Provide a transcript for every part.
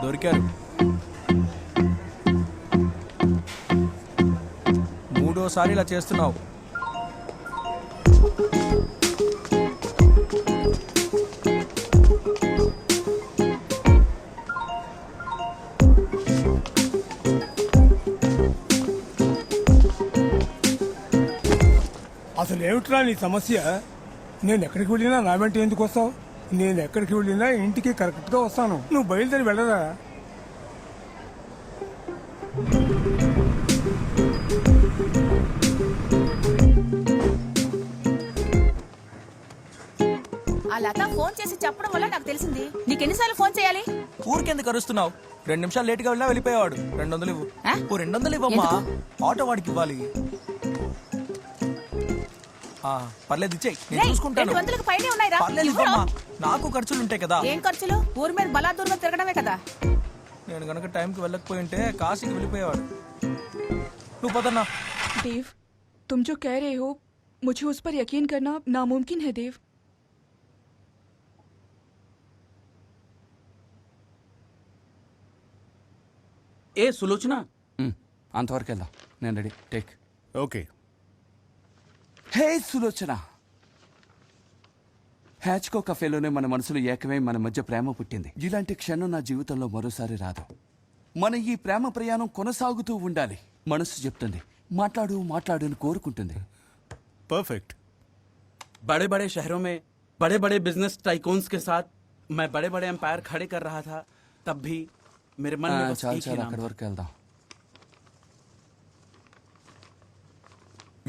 దొరికారు. మూడోసారి ఇలా చేస్తున్నావు. అసలు ఏమిట్రా నీ సమస్య? నేను ఎక్కడికి వెళ్ళినా నా వెంట ఎందుకు వస్తావు? నేను ఎక్కడికి వెళ్ళినా ఇంటికి కరెక్ట్గా వస్తాను. నువ్వు బయలుదేరి వెళ్ళరా? ఆ లత ఫోన్ చేసి చెప్పడం వల్ల నాకు తెలిసింది. నీకెన్నిసార్లు ఫోన్ చేయాలి? ఊరికెందుకు అరుస్తున్నావు? 2 నిమిషాలు లేట్గా వెళ్ళినా వెళ్ళిపోయేవాడు. 200 ఇవ్వు. ఆ? ఓ 200 ఇవ్వమ్మా. ఆటో వాడికి ఇవ్వాలి. పర్లేదు ఇచ్చేయి, నేను చూసుకుంటాను. 200కి పైనే ఉన్నాయిరా. పర్లేదు ఇవ్వమ్మా, నాకు ఖర్చులు ఉంటాయి కదా. ఏం ఖర్చులు? ఊరి మీద బలాదూరుగా తిరగడమే కదా. నేను గనక టైంకి వెళ్ళకపోయి ఉంటే కాశీకి వెళ్ళిపోయేవాడు. నువ్వు పదన్నా. देव, तुम जो कह रहे हो मुझे उस पर यकीन करना नामुमकिन है देव. ఏ సులోచన, అంతవరకు వెళ్దాం. నేను రెడీ. టేక్. ఓకే. హే సులోచన, హ్యాచ్కో కఫేలోనే మన మనసులో ఏకమై మన మధ్య ప్రేమ పుట్టింది. ఇలాంటి క్షణం నా జీవితంలో మరోసారి రాదు. మన ఈ ప్రేమ ప్రయాణం కొనసాగుతూ ఉండాలి. మనసు చెప్తుంది, మాట్లాడు మాట్లాడు అని కోరుకుంటుంది. పర్ఫెక్ట్. बड़े बड़े शहरों में बड़े बड़े बिजनेस टाइकून्स के साथ मैं बड़े बड़े एम्पायर खड़े कर रहा था, तब भी मेरे मन में बस చాలు एक ही చాలు, नाम అక్కడి था। వరకు వెళ్దాం.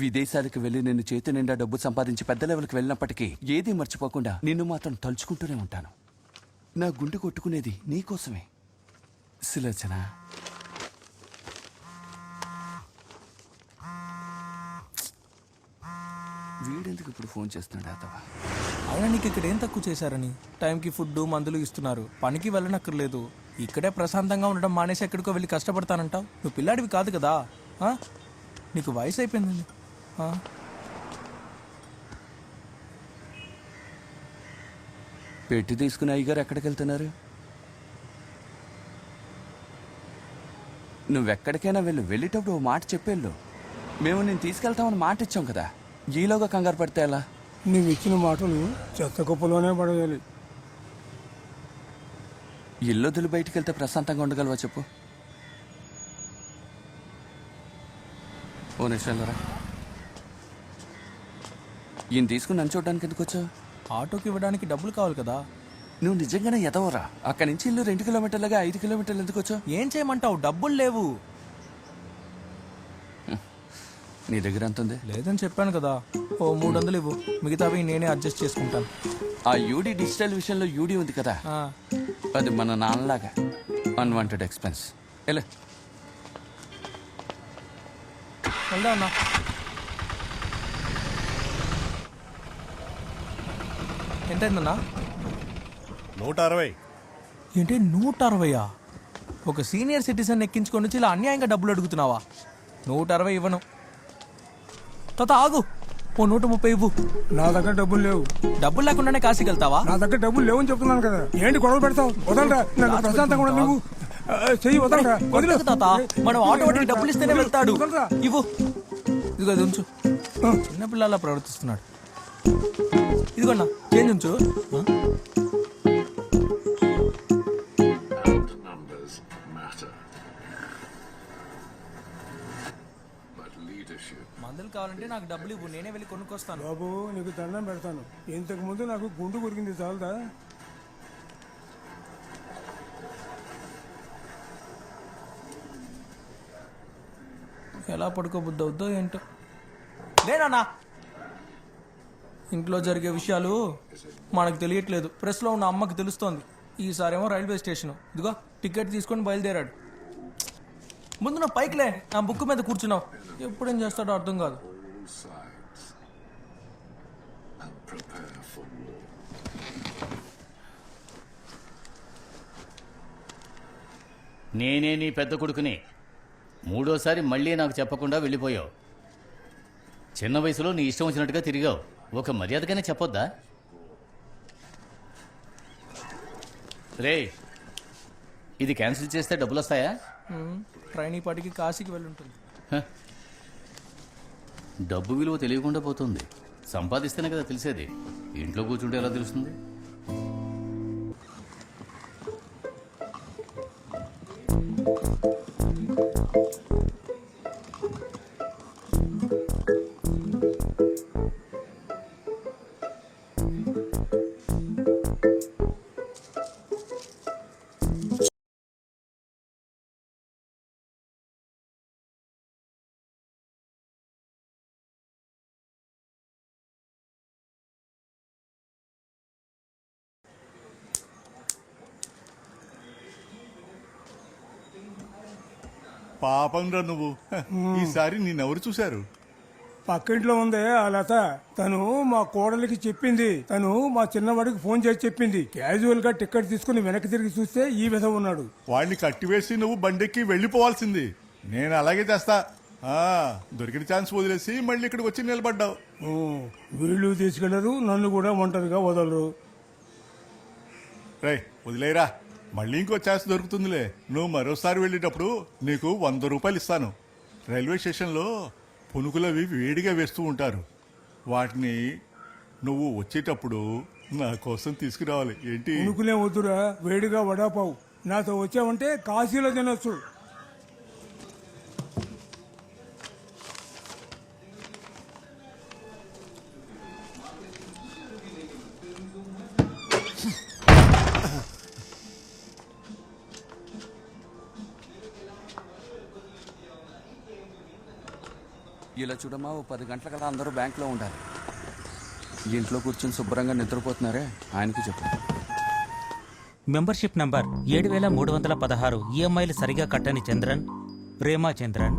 విదేశాలకు వెళ్ళి నేను చేతి నిండా డబ్బు సంపాదించి పెద్ద లెవెల్కి వెళ్ళినప్పటికీ ఏదీ మర్చిపోకుండా నిన్ను మాత్రం తలుచుకుంటూనే ఉంటాను. నా గుండె కొట్టుకునేది నీకోసమే సులోచన. వీడెందుకు ఇప్పుడు ఫోన్ చేస్తున్నాడు అతవా? అయినా నీకు ఇక్కడ ఏం తక్కువ చేశారని? టైంకి ఫుడ్ మందులు ఇస్తున్నారు, పనికి వెళ్ళనక్కర్లేదు. ఇక్కడే ప్రశాంతంగా ఉండడం మానేసి ఎక్కడికో వెళ్ళి కష్టపడతానంటావు. నువ్వు పిల్లాడివి కాదు కదా. నీకు వయసు అయిపోయిందండి. పెట్టి తీసుకుని అయ్యగారు ఎక్కడికి వెళ్తున్నారు? నువ్వెక్కడికైనా వెళ్ళేటప్పుడు ఓ మాట చెప్పేళ్ళు. మేము నేను తీసుకెళ్తామని మాట ఇచ్చాం కదా. ఈలోగా కంగారు పడితే ఎలా? నువ్వు ఇచ్చిన మాటలు చెత్త కుప్పలోనే పడేయాలి. ఇల్లొద్దులు బయటికి వెళ్తే ప్రశాంతంగా ఉండగలవా చెప్పు? ఓ నిమిషంలోరా. ఈయన తీసుకుని నన్ను చూడడానికి ఎందుకు వచ్చావు? ఆటోకి ఇవ్వడానికి డబ్బులు కావాలి కదా. నువ్వు నిజంగానే ఎదవరా? అక్కడి నుంచి ఇల్లు 2 కిలోమీటర్లుగా 5 కిలోమీటర్లు ఎందుకు వచ్చావు? ఏం చేయమంటావు? డబ్బులు లేవు. నీ దగ్గర ఎంత ఉంది? లేదని చెప్పాను కదా. ఓ 300 ఇవ్వు, మిగతావి నేనే అడ్జస్ట్ చేసుకుంటాను. ఆ యూడి డిజిటల్ విషయంలో యూడి ఉంది కదా, అది మన నాన్నలాగా అన్వాంటెడ్ ఎక్స్పెన్స్. ఎలా వెళ్దా అన్నా? ఎంతైందన్నా? 160. ఏంటి 160? ఒక సీనియర్ సిటిజన్ ఎక్కించుకొని వచ్చి ఇలా అన్యాయంగా డబ్బులు అడుగుతున్నావా? 160 ఇవ్వను. తాత ఆగు, ఓ 130 ఇవ్వు. నా దగ్గర డబ్బులు లేవు. డబ్బులు లేకుండానే కాశీకి వెళ్తావా? నా దగ్గర డబ్బులు లేవని చెప్తున్నాను కదా. ఏంటి గొడవ పెడతావు? వదలరా, నన్ను ప్రశాంతంగా కూడా నువ్వు చెయ్యి వదలరా. వదిలేదు తాత, మనం ఆటో వాటికి డబ్బులు ఇస్తేనే వెళ్తాడు. ఇవ్వు. ఇదిగో అది ఉంచు. చిన్నపిల్లలా ప్రవర్తిస్తున్నాడు. ఇదిగోన్నా చేంజ్ ఉంచు. మందులు కావాలంటే నాకు డబ్బులు ఇవ్వు, నేనే వెళ్ళి కొనుక్కొస్తాను. బాబు నీకు దండం పెడతాను. ఇంతకు ముందు నాకు గుండు కొరికింది చాలదా? ఎలా పడుకోబుద్ది అవుద్దో ఏంటో. లేనా ఇంట్లో జరిగే విషయాలు మనకు తెలియట్లేదు. ప్రెస్లో ఉన్న అమ్మకి తెలుస్తోంది. ఈసారేమో రైల్వే స్టేషన్. ఇదిగో టికెట్ తీసుకొని బయలుదేరాడు. ముందు నా పైకిలే, నా బుక్ మీద కూర్చున్నావు. ఎప్పుడేం చేస్తాడో అర్థం కాదు. నేనే నీ పెద్ద కొడుకుని. మూడోసారి మళ్ళీ నాకు చెప్పకుండా వెళ్ళిపోయావు. చిన్న వయసులో నీ ఇష్టం వచ్చినట్టుగా తిరిగావు. ఒక మర్యాదగానే చెప్పొద్దా? రే, ఇది క్యాన్సిల్ చేస్తే డబ్బులు వస్తాయా? ట్రైన్ ఈ పాటికి కాశీకి వెళ్ళుంటుంది. హ. డబ్బు విలువ తెలియకుండా పోతుంది. సంపాదిస్తేనే కదా తెలిసేది. ఇంట్లో కూర్చుంటే ఎలా తెలుస్తుంది? పాపంరా నువ్వు. ఈసారి నిన్నెవరు చూశారు? పక్కింట్లో ఉందే ఆ లత, తను మా కోడలికి చెప్పింది. తను మా చిన్నవాడికి ఫోన్ చేసి చెప్పింది. క్యాజువల్ గా టికెట్ తీసుకుని వెనక్కి తిరిగి చూస్తే ఈ విధ ఉన్నాడు. వాడిని కట్టివేసి నువ్వు బండెక్కి వెళ్ళిపోవాల్సింది. నేను అలాగే చేస్తా. దొరికిన ఛాన్స్ వదిలేసి మళ్ళీ ఇక్కడికి వచ్చి నిలబడ్డావు. వీళ్ళు తీసుకెళ్లరు, నన్ను కూడా ఒంటరిగా వదలరు. రే వదిలేరా, మళ్ళీ ఇంకో ఛాన్స్ దొరుకుతుందిలే. నువ్వు మరోసారి వెళ్ళేటప్పుడు నీకు 100 రూపాయలు ఇస్తాను. రైల్వే స్టేషన్లో పునుకులవి వేడిగా వేస్తూ ఉంటారు. వాటిని నువ్వు వచ్చేటప్పుడు నా కోసం తీసుకురావాలి. ఏంటి? ఉనుకులే వద్దురా, వేడిగా వడాపావు. నాతో వచ్చావంటే కాశీలో తినొచ్చు. ఇలా చూడమ్మా, ఓ 10 గంటలకల్లా అందరూ బ్యాంకులో ఉండాలి. ఇంట్లో కూర్చొని శుభ్రంగా నిద్రపోతున్నారే, ఆయనకి చెప్పు. Membership number 7316. ఈఎంఐలు సరిగా కట్టని చంద్రన్, ప్రేమా చంద్రన్,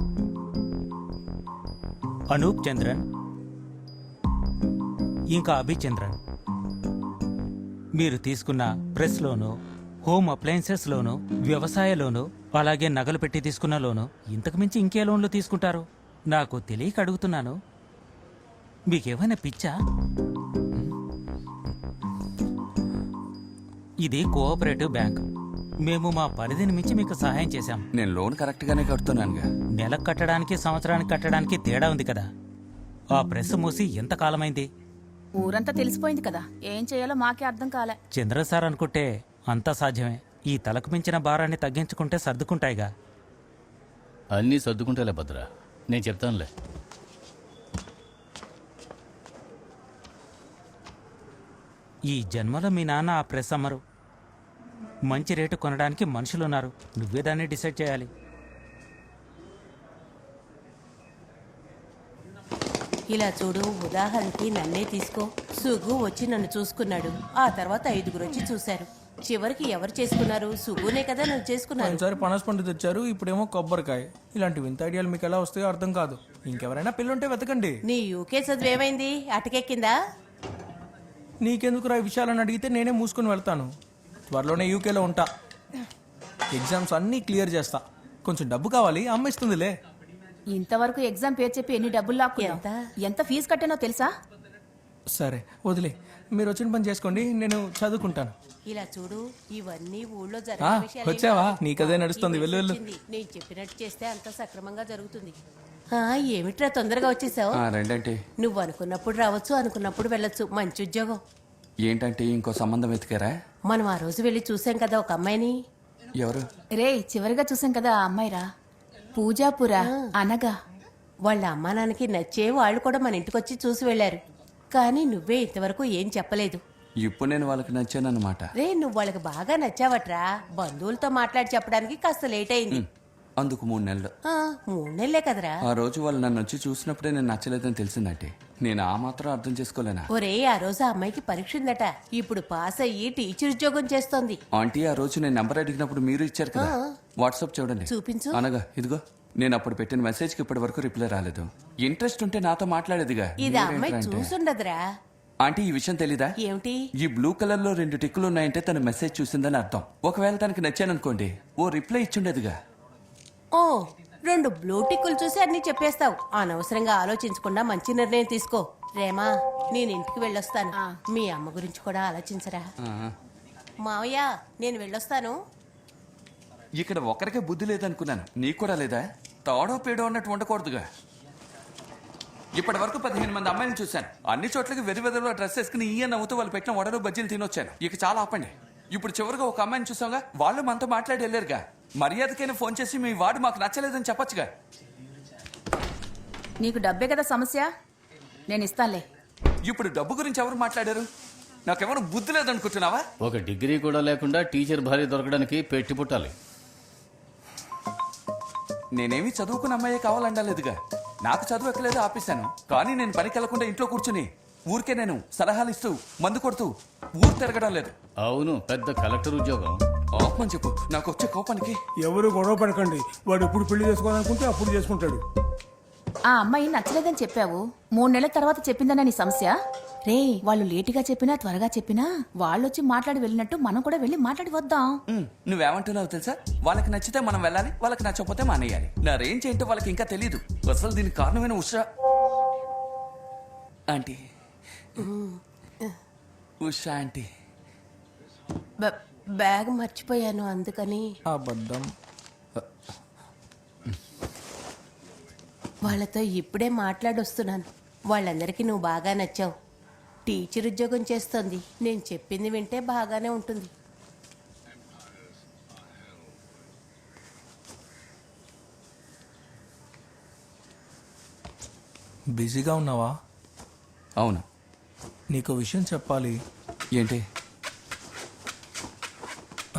అనూప్ చంద్రన్, ఇంకా అభిచంద్రన్. మీరు తీసుకున్న ప్రెస్ లోను, హోమ్ అప్లయన్సెస్ లోను, వ్యవసాయ లోను, అలాగే నగలు పెట్టి తీసుకున్న లోను, ఇంతకు మించి ఇంకే లోన్లు తీసుకుంటారు? నాకు తెలియక అడుగుతున్నాను. మీకేమైనా పిచ్చా? ఇది కోఆపరేటివ్ బ్యాంక్. మేము మా పరిధిని మించి మీకు సహాయం చేశాం. నేను లోన్ కరెక్ట్గానే కడుతున్నానుగా. నెలకు కట్టడానికి సంవత్సరానికి కట్టడానికి తేడా ఉంది కదా. ఆ ప్రెస్ మూసి ఎంత కాలమైంది? ఊరంతా తెలిసిపోయింది కదా, ఏం చేయాలో మాకే అర్థం కాలే. చంద్ర సార్ అనుకుంటే అంతా సాధ్యమే. ఈ తలకు మించిన భారాన్ని తగ్గించుకుంటే సర్దుకుంటాయిగా. అన్నీ సర్దుకుంటేలే భద్ర, నేను చెప్తానులే. ఈ జన్మలో మీ నాన్న ఆ ప్రెస్ అమ్మరు. మంచి రేటు కొనడానికి మనుషులున్నారు. నువ్వే దాన్ని డిసైడ్ చేయాలి. ఇలా చూడు, ఉదాహరణకి నన్నే తీసుకో. సుగు వచ్చి నన్ను చూసుకున్నాడు. ఆ తర్వాత 5గురు వచ్చి చూశారు. చివరికి ఎవరు చేసుకున్నారు? సుగునే కదా నువ్వు చేసుకున్నారు. ఒకసారి పనసపండు తెచ్చారు, ఇప్పుడేమో కొబ్బరికాయ. ఇలాంటి వింత ఐడియాలు మీకు ఎలా వస్తాయో అర్థం కాదు. ఇంకెవరైనా పిల్లుంటే వెతకండి. నీ యూకే చదువు ఏమైంది? అటకెక్కిందా? నీకెందుకురా ఈ విషయాలని అడిగితే నేనే మూసుకొని వెళ్తాను. త్వరలోనే యూకేలో ఉంటా. ఎగ్జామ్స్ అన్నీ క్లియర్ చేస్తా. కొంచెం డబ్బు కావాలి, అమ్మ ఇస్తుందిలే. ఇంతవరకు ఎగ్జామ్ పేరు చెప్పి ఎన్ని డబ్బులు లాక్కున్నావు? ఎంత ఫీజు కట్టానో తెలుసా? సరే వదిలే, మీరు వచ్చిన పని చేసుకోండి, నేను చదువుకుంటాను. ఇలా చూడు, ఇవన్నీ ఊళ్ళో ఆ, జరిగే విషయాలు. వచ్చావా? నీకదే నడుస్తుంది, వెళ్ళు వెళ్ళు. నేను చెప్పినట్టు చేస్తే అంత సక్రమంగా జరుగుతుంది. ఏమిట్రా తొందరగా వచ్చేసావు? రెండంటే నువ్వు అనుకున్నప్పుడు రావచ్చు, అనుకున్నప్పుడు వెళ్ళొచ్చు. మంచి ఉద్యోగం. ఏంటంటే ఇంకో సంబంధం వెతికారా? మనం ఆ రోజు వెళ్ళి చూసాం కదా ఒక అమ్మాయిని. ఎవరు? రే, చివరిగా చూసాం కదా ఆ అమ్మాయిరా, పూజాపురా అనగా. వాళ్ళ అమ్మా నాన్నకి నచ్చే వాళ్ళు కూడా మన ఇంటికొచ్చి చూసి వెళ్ళారు. కానీ నువ్వే ఇంతవరకు ఏం చెప్పలేదు. ఇప్పుడు నేను వాళ్ళకి నచ్చానన్నమాట. రే, నువ్వు వాళ్ళకి బాగా నచ్చావట్రా. బంధువులతో మాట్లాడి చెప్పడానికి కాస్త లేట్ అయింది. అందుకు 3 నెలలు. 3 నెలలే కదరా. ఆ రోజు వాళ్ళు నన్ను వచ్చి చూసినప్పుడే నేను నచ్చలేదని తెలిసిందంటే నేను ఆ మాత్రం అర్థం చేసుకోలేనా? ఒరే, ఆ రోజు ఆ అమ్మాయికి పరీక్ష ఉందట. ఇప్పుడు పాస్ అయ్యి టీచర్ ఉద్యోగం చేస్తోంది. ఆంటీ, ఆ రోజు నేను నెంబర్ అడిగినప్పుడు మీరు ఇచ్చారు కదా. వాట్సాప్ చూడండి. చూపించు. అనగా ఇదిగో, నేను అప్పుడు పెట్టిన మెసేజ్ కి ఇప్పటి వరకు రిప్లై రాలేదు. ఇంట్రెస్ట్ ఉంటే నాతో మాట్లాడేదిగా. ఇది ఆ అమ్మాయి చూసుండదురా. ఆంటీ, ఈ విషయం తెలీదా? ఏమిటి? ఈ బ్లూ కలర్ లో 2 టిక్కులు ఉన్నాయంటే తను మెసేజ్ చూసిందని అర్థం. ఒకవేళ తనకి నచ్చాననుకోండి, ఓ రిప్లై ఇచ్చుండేదిగా. ఓ, 2 బ్లూ టిక్కులు చూసి అన్ని చెప్పేస్తావు. అనవసరంగా ఆలోచించకుండా మంచి నిర్ణయం తీసుకో. రేమా, నేను ఇంటికి వెళ్ళొస్తాను. మీ అమ్మ గురించి కూడా ఆలోచించరా. మావయ్య, నేను వెళ్ళొస్తాను. ఇక్కడ ఒకరికే బుద్ధి లేదనుకున్నాను, నీకు కూడా లేదా? తాడో పేడో అన్నట్టు ఉండకూడదుగా. ఇప్పటి వరకు 15 మంది అమ్మాయిని చూశాను. అన్ని చోట్లకి వెదలో డ్రెస్ వేసుకుని ఈయన నవ్వుతూ వాళ్ళు పెట్టిన వడలు బజ్జీలు తినొచ్చాను. ఇక చాలా ఆపండి. ఇప్పుడు చివరిగా ఒక అమ్మాయిని చూసాంగా, వాళ్ళు మనతో మాట్లాడి వెళ్ళారుగా. మర్యాదకైనా ఫోన్ చేసి మీ వాడు మాకు నచ్చలేదని చెప్పొచ్చుగా. నీకు డబ్బే కదా సమస్య, నేను ఇస్తానులే. ఇప్పుడు డబ్బు గురించి ఎవరు మాట్లాడారు? నాకెవరు బుద్ధి లేదనుకుంటున్నావా? ఒక డిగ్రీ కూడా లేకుండా టీచర్ భార్య దొరకడానికి పెట్టి పుట్టాలి. నేనేమి చదువుకున్న అమ్మాయే కావాలండలేదుగా. నాకు చదువు ఎక్కలేదు, ఆపేశాను. కానీ నేను పనికి వెళ్లకుండా ఇంట్లో కూర్చుని ఊరికే నేను సలహాలు ఇస్తూ మందు కొడుతూ ఊరు తిరగడం లేదు. అవును, పెద్ద కలెక్టర్ ఉద్యోగం. ఆపమని చెప్పు. నాకు వచ్చే కోపానికి ఎవరు గొడవ పడకండి. వాడు ఎప్పుడు పెళ్లి చేసుకోవాలనుకుంటే అప్పుడు చేసుకుంటాడు. ఆ అమ్మాయి నచ్చలేదని చెప్పావు, 3 నెలల తర్వాత చెప్పిందన్న నీ సమస్య. రే, వాళ్ళు లేటుగా చెప్పినా త్వరగా చెప్పినా వాళ్ళు వచ్చి మాట్లాడి వెళ్ళినట్టు మనం కూడా వెళ్ళి మాట్లాడి వద్దాం. నువ్వేమంటున్నావు తెలుసా? వాళ్ళకి నచ్చితే మనం వెళ్ళాలి, వాళ్ళకి నచ్చకపోతే మానేయాలి. నా రేంజ్ ఏంటో వాళ్ళకి ఇంకా తెలీదు. అసలు దీనికి కారణమైన Usha aunty. Usha aunty. Bag మర్చిపోయాను, అందుకని. అబద్ధం. వాళ్ళతో ఇప్పుడే మాట్లాడొస్తున్నాను. వాళ్ళందరికీ నువ్వు బాగా నచ్చావు. టీచర్ ఉద్యోగం చేస్తోంది. నేను చెప్పింది వింటే బాగానే ఉంటుంది. బిజీగా ఉన్నావా? అవును. నీకు విషయం చెప్పాలి. ఏంటి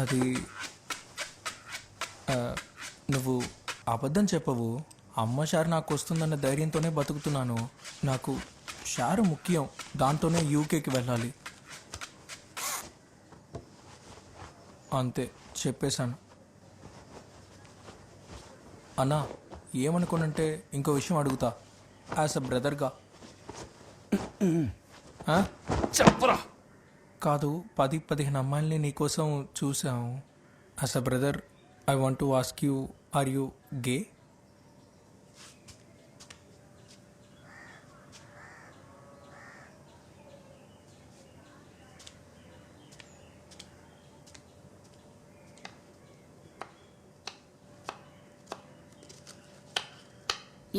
అది నువ్వు అబద్ధం చెప్పవు. అమ్మ షారు నాకు వస్తుందన్న ధైర్యంతోనే బతుకుతున్నాను. నాకు షారు ముఖ్యం, దాంతోనే యూకేకి వెళ్ళాలి. అంతే, చెప్పేశాను. అన్నా, ఏమనుకోనంటే ఇంకో విషయం అడుగుతా, యాజ్ అ బ్రదర్గా. చెప్పరా? కాదు, 10-15 అమ్మాయిల్ని నీకోసం చూసాము. As a brother, I want to ask you, are you gay?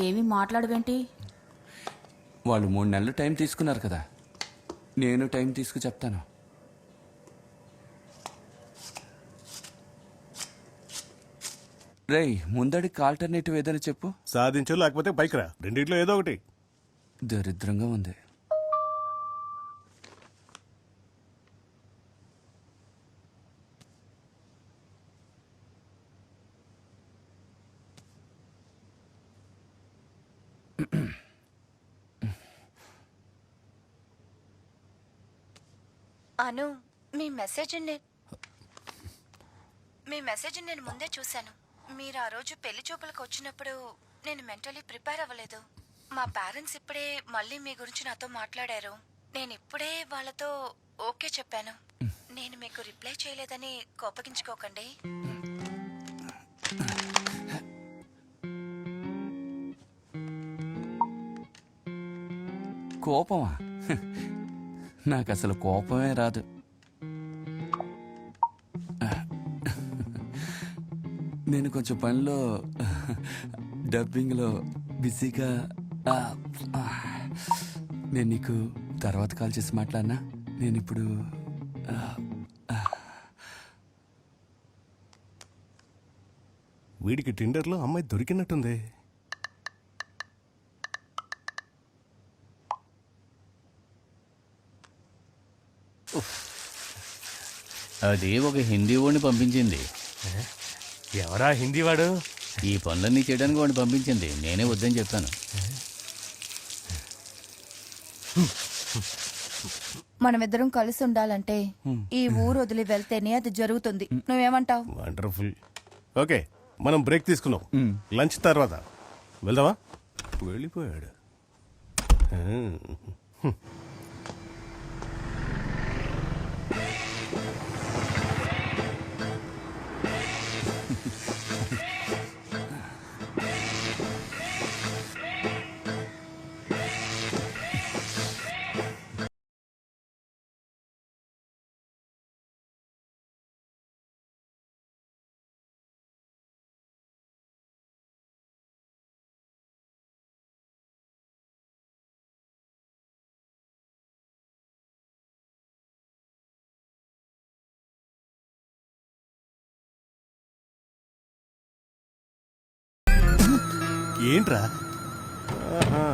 ఏమీ మాట్లాడవేంటి? వాళ్ళు 3 నెలలు టైం తీసుకున్నారు కదా, నేను టైం తీసుకు చెప్తాను. రేయ్, ముందడికి ఆల్టర్నేటివ్ ఏదైనా చెప్పు. సాధించు, లేకపోతే బైక్ రా, రెండిట్లో ఏదో ఒకటి. దరిద్రంగా ఉంది. అను, మీ మెసేజ్ నేను ముందే చూశాను. మీరు ఆ రోజు పెళ్లి చూపులకు వచ్చినప్పుడు నేను మెంటలీ ప్రిపేర్ అవ్వలేదు. మా పేరెంట్స్ ఇప్పుడే మళ్ళీ మీ గురించి నాతో మాట్లాడారు. నేను ఇప్పుడే వాళ్ళతో ఓకే చెప్పాను. నేను మీకు రిప్లై చేయలేదని కోపగించుకోకండి. కోపమా? నాకు అసలు కోపమే రాదు. నేను కొంచెం పనిలో, డబ్బింగ్లో బిజీగా. నేను నీకు తర్వాత కాల్ చేసి మాట్లాడినా. నేను ఇప్పుడు వీడికి టిండర్లో అమ్మాయి దొరికినట్టుంది. అది ఒక హిందీ వాడిని పంపించింది. ఎవరా హిందీ వాడు? ఈ పనులన్నీ చేయడానికి వాడిని పంపించింది. నేనే వద్దని చెప్పాను. మనమిద్దరం కలిసి ఉండాలంటే ఈ ఊరు వదిలి వెళ్తేనే అది జరుగుతుంది. నువ్వేమంటావు? వండర్ఫుల్. ఓకే, మనం బ్రేక్ తీసుకున్నాం. లంచ్ తర్వాత వెళ్దామా? వెళ్ళిపోయాడు. ఏంట్రా ఆహా,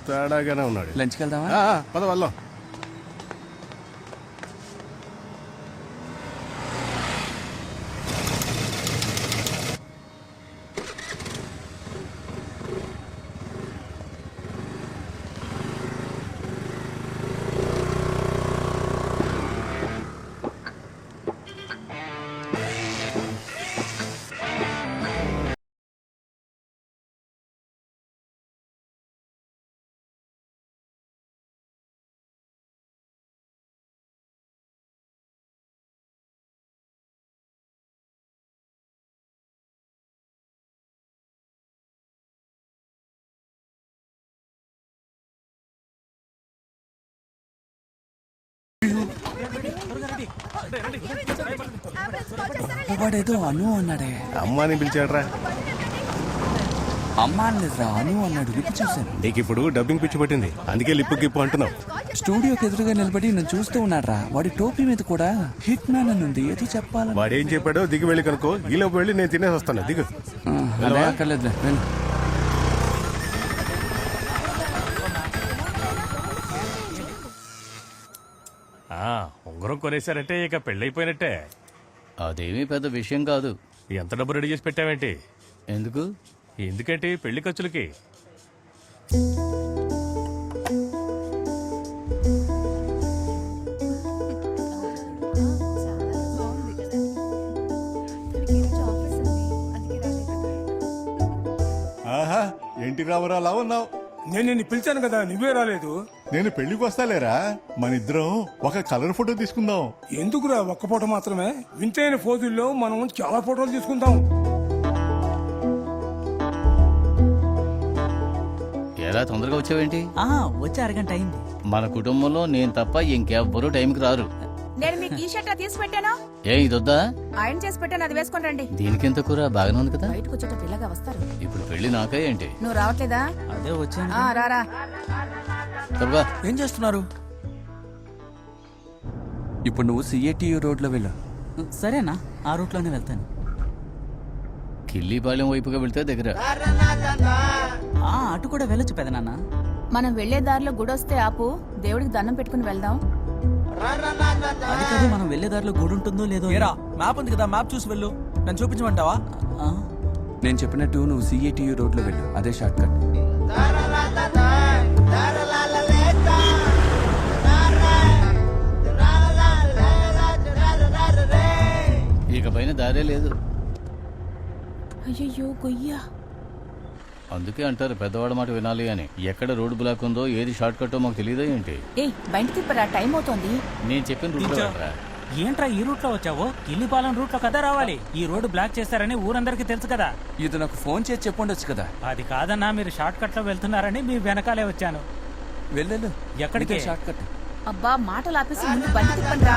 తేడాగానే ఉన్నాడు. లంచ్కి వెళ్దామా? పద వాళ్ళం. వాడేదో అను అన్నాడే. అమ్మాని పిలిచాడ్రా. అమ్మ అనలేదురా, అను అన్నాడు. లిప్ చూశాను. నీకు ఇప్పుడు డబ్బింగ్ పిచ్చి పట్టింది, అందుకే లిప్పు గిప్పు అంటున్నావు. స్టూడియోకి ఎదురుగా నిలబడి నన్ను చూస్తూ ఉన్నాడ్రా. వాడి టోపీ మీద కూడా హిట్ మ్యాన్ అని ఉంది. ఏదో చెప్పాలని. వాడేం చెప్పాడో దిగి వెళ్ళి కనుకో, ఈలోపు వెళ్ళి నేను తినేసి వస్తాను. దిగు. అదే అక్కర్లేదులే, వెళ్ళు. ఉంగరం కొనేశారంటే ఇక పెళ్ళైపోయినట్టే. అదేమీ పెద్ద విషయం కాదు. ఎంత డబ్బు రెడీ చేసి పెట్టావేంటి? ఎందుకు? ఎందుకంటే పెళ్లి ఖర్చులకి. ఆహా, ఏంటి రావరాలా ఉన్నావు? నేను నిన్ను పిలిచాను కదా, నువ్వే రాలేదు. నేను పెళ్లికి వస్తాలేరా, మన ఇద్దరం ఒక కలర్ ఫోటో తీసుకుందాం. ఎందుకురా ఒక్క ఫోటో మాత్రమే? వింతైన ఫోజుల్లో మనం చాలా ఫోటోలు తీసుకుందాం. ఎలా తొందరగా వచ్చావేంటి? వచ్చి అరగంట అయింది. మన కుటుంబంలో నేను తప్ప ఇంకెవ్వరూ టైంకి రారు. నేను మీకు ఈ షర్ట్ తీసి పెట్టానా? ఏ ఇదొద్దా? ఆయన చేసి పెట్టాను, అది వేసుకొని రండి. దీనికెంత కూర బాగానే ఉంది కదా. బయటకు వచ్చేట పిల్లగా వస్తారు. ఇప్పుడు పెళ్లి నాకే ఏంటి? నువ్వు రావట్లేదా? అదే వచ్చాను. రారా. తప్పగా ఏం చేస్తున్నారు? ఇప్పుడు నువ్వు సిఏటియు రోడ్లో వెళ్ళు. సరేనా, ఆ రూట్లోనే వెళ్తాను. కిల్లీపాలెం వైపుగా వెళ్తే దగ్గర. అటు కూడా వెళ్ళొచ్చు పెదనాన్న. మనం వెళ్లే దారిలో గుడి వస్తే ఆపు, దేవుడికి దండం పెట్టుకుని వెళ్దాం. అది కాదు, మనం వెళ్లే దారిలో గుడి ఉంటుందో లేదో. ఏరా, మ్యాప్ ఉంది కదా, మ్యాప్ చూసి వెళ్ళు. నన్ను చూపించమంటావా? నేను చెప్పినట్టు నువ్వు సిఏటియు రోడ్లో వెళ్ళు, అదే షార్ట్ కట్. ఇక పైన దారే లేదు. అయ్యయ్యో గొయ్యా. అందుకే అంటారు పెద్దవాడ మాట వినాలి అని. ఎక్కడ రోడ్ బ్లాక్ ఉందో, ఏది షార్ట్ కట్టో మాకు తెలియదా ఏంటి? ఏయ్, బయట తిప్పరా, టైం అవుతోంది. నేను చెప్పిన రూట్ లో వెళ్ళరా. ఏంట్రా ఈ రూట్ లో వచ్చావు? కిల్లిపాలెం రూట్ లో కదా రావాలి. ఈ రోడ్డు బ్లాక్ చేస్తారని ఊరందరికీ తెలుసు కదా. ఇది నాకు ఫోన్ చేసి చెప్పండొచ్చు కదా. అది కాదన్నా, మీరు షార్ట్ కట్ లో వెళ్తున్నారని మీ వెనకాలే వచ్చాను. వెళ్ళు. ఎక్కడికి? Short cut. అబ్బా, మాటలు ఆపేసి ముందు బండి తిప్పండి రా.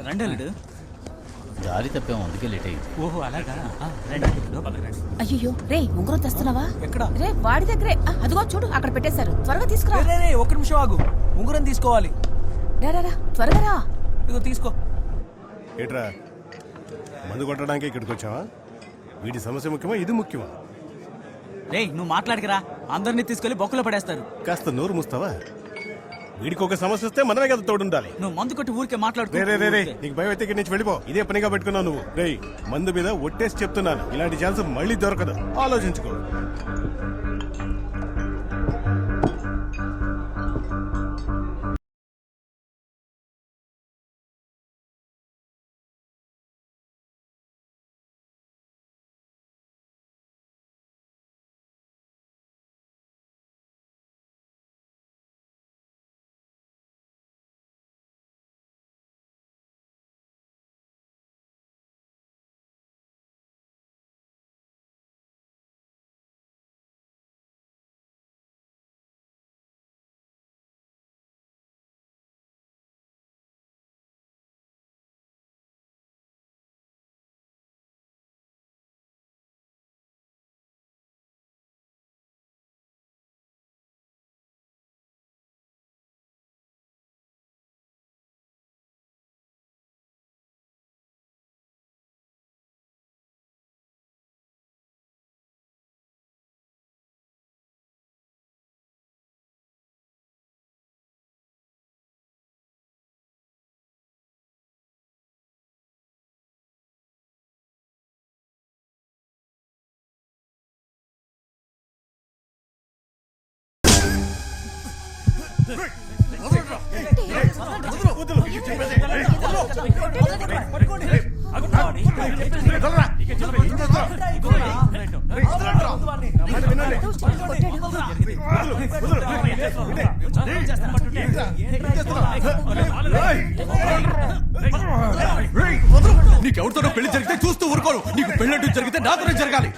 రండి అల్లుడు. దారి తప్పాము, అందుకే లేట్ అయింది. ఓహో అలాగా, రండి లోపలికి రండి. అయ్యో రే, ఉంగరం తెస్తున్నావా? ఎక్కడ? రే, వాడి దగ్గరే. అదిగో చూడు, అక్కడ పెట్టేశారు. త్వరగా తీసుకురా. రే, ఒక్క నిమిషం ఆగు, ఉంగరం తీసుకోవాలి. రా, త్వరగా రా. ఇదిగో తీసుకో. ఏట్రా, మందు కొట్టడానికి ఇక్కడికి వచ్చావా? వీటి సమస్య ముఖ్యమా, ఇది ముఖ్యమా? రే, నువ్వు మాట్లాడికరా, అందరినీ తీసుకెళ్లి బొక్కలో పడేస్తారు. కాస్త నోరు మూస్తావా? వీడికి ఒక సమస్య వస్తే మనమే కదా తోడుండాలి. నువ్వు మందు కొట్టి ఊరికే మాట్లాడుకో. రే, నీకు భయం అయితే ఇక్కడి నుంచి వెళ్ళిపో. ఇదే పనిగా పెట్టుకున్నావు నువ్వు. రేయ్, మందు మీద ఒట్టేసి చెప్తున్నాను, ఇలాంటి ఛాన్స్ మళ్ళీ దొరకదు. ఆలోచించుకో. నీకెవరితోనో పెళ్లి జరిగితే చూస్తూ ఊరుకోను. నీకు పెళ్ళంటూ జరిగితే నాతోనే జరగాలి.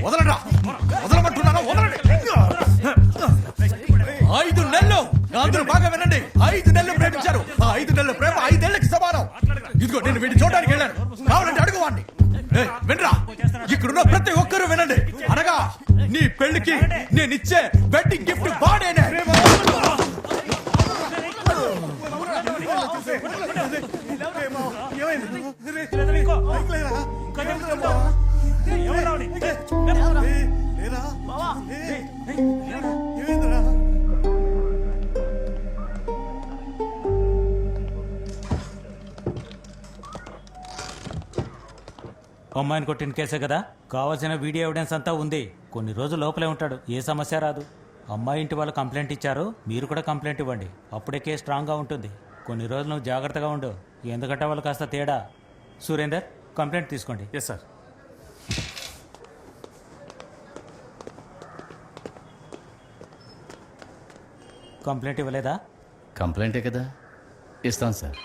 వదలరా, వదలమంటున్నారా? వదలండి. 5 నెలలు అందరూ బాగా వినండి. 5 నెలలు ప్రేమించారు. ఆ 5 నెలల ప్రేమ 5 ఏళ్లకి సమానం. ఇదిగో నేను వీడిని చూడడానికి వెళ్ళాను. కావాలంటే అడుగు వాడిని. వినరా, ఇక్కడున్న ప్రతి ఒక్కరూ వినండి. అనగా నీ పెళ్లికి నేను ఇచ్చే వెడ్డింగ్ గిఫ్ట్ బాడేనే. అమ్మాయిని కొట్టిన కేసే కదా, కావాల్సిన వీడియో ఎవిడెన్స్ అంతా ఉంది. కొన్ని రోజులు లోపలే ఉంటాడు, ఏ సమస్య రాదు. అమ్మాయి ఇంటి వాళ్ళు కంప్లైంట్ ఇచ్చారు, మీరు కూడా కంప్లైంట్ ఇవ్వండి. అప్పుడే కేసు స్ట్రాంగ్గా ఉంటుంది. కొన్ని రోజులు నువ్వు జాగ్రత్తగా ఉండు, ఎందుకంటే వాళ్ళు కాస్త తేడా. సురేందర్, కంప్లైంట్ తీసుకోండి. Yes sir. కంప్లైంట్ ఇవ్వలేదా? కంప్లైంటే కదా, ఇస్తాను సార్.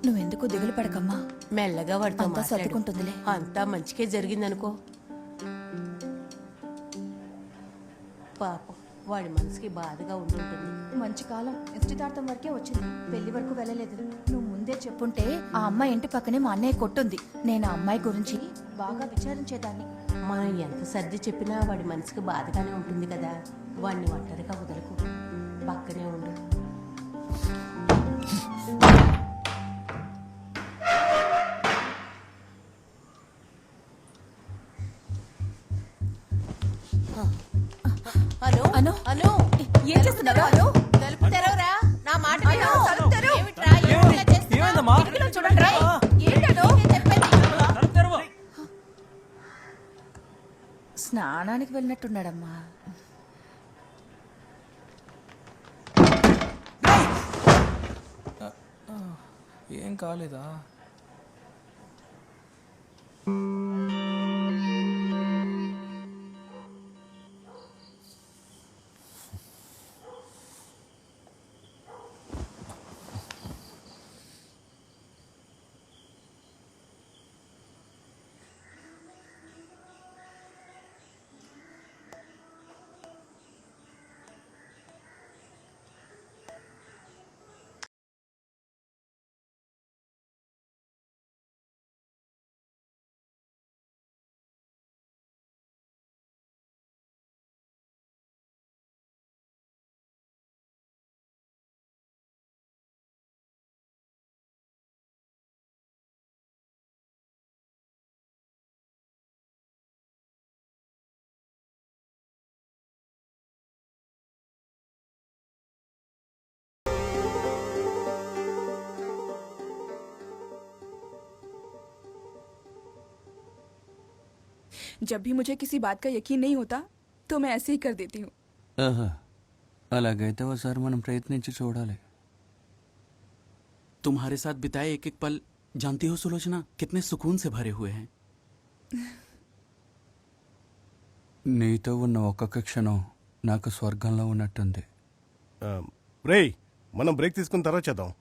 నువ్వెందుకు దిగులు పడకమ్మా, మెల్లగా వాడితో అంతా మాట్లాడు. సర్దుకుంటుందిలే. అంతా మంచికే జరిగిందనుకో. పాపం వాడి మనసుకి బాధగా ఉండుంటుంది. మంచి కాలం నిశ్చితార్థం వరకే వచ్చింది, పెళ్లి వరకు వెళ్ళలేదు. నువ్వు ముందే చెప్పుంటే ఆ అమ్మాయి ఇంటి పక్కనే మా అన్నయ్య కొట్టుంది. నేను ఆ అమ్మాయి గురించి బాగా విచారించేదాన్ని. మనం ఎంత సర్ది చెప్పినా వాడి మనసుకి బాధగానే ఉంటుంది కదా. వాడిని ఒంటరిగా వదలకు, పక్కనే ఉండు. అను అను, అను ఏం చేస్తున్నావు? అను, తలుపు తెరవరా, నా మాట విను. తలుపు తెరువు. ఏమిట్రా, ఏమిట్రా చేస్తున్నావ్? ఏమైందమ్మా? కిటికీలో చూడండి రా. ఏంటను? నేను చెప్పేది. స్నానానికి వెళ్ళినట్టున్నాడమ్మా. ఏం కాలేదా? जब भी मुझे किसी बात का यकीन नहीं होता तो मैं ऐसे ही कर देती हूँ. అలాగైతే ఒకసారి మనం ప్రయత్నించి చూడాలి. तुम्हारे साथ बिताए एक एक पल जानती हो सुलोचना कितने सुकून से भरे हुए हैं. నీతో ఉన్న ఒక్కొక్క క్షణం నాకు స్వర్గంలో ఉన్నట్టుంది. రేయ్, మనం బ్రేక్ తీసుకున్న తర్వాత చేద్దాం.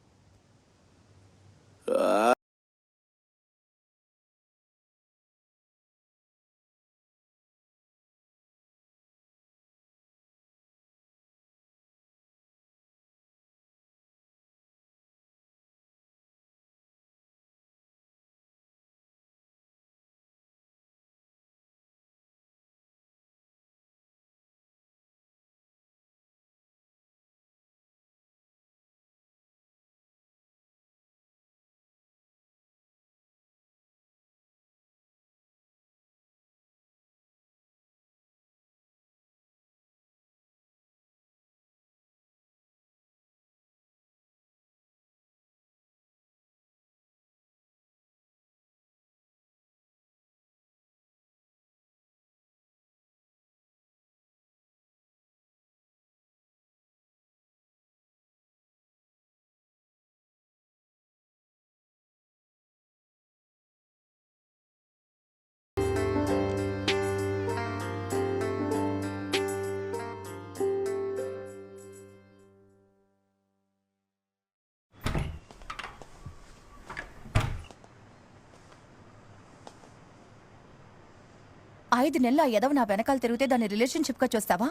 5 నెలలు ఆ ఎదవ నా వెనకాల తిరిగితే దాన్ని రిలేషన్షిప్గా చూస్తావా?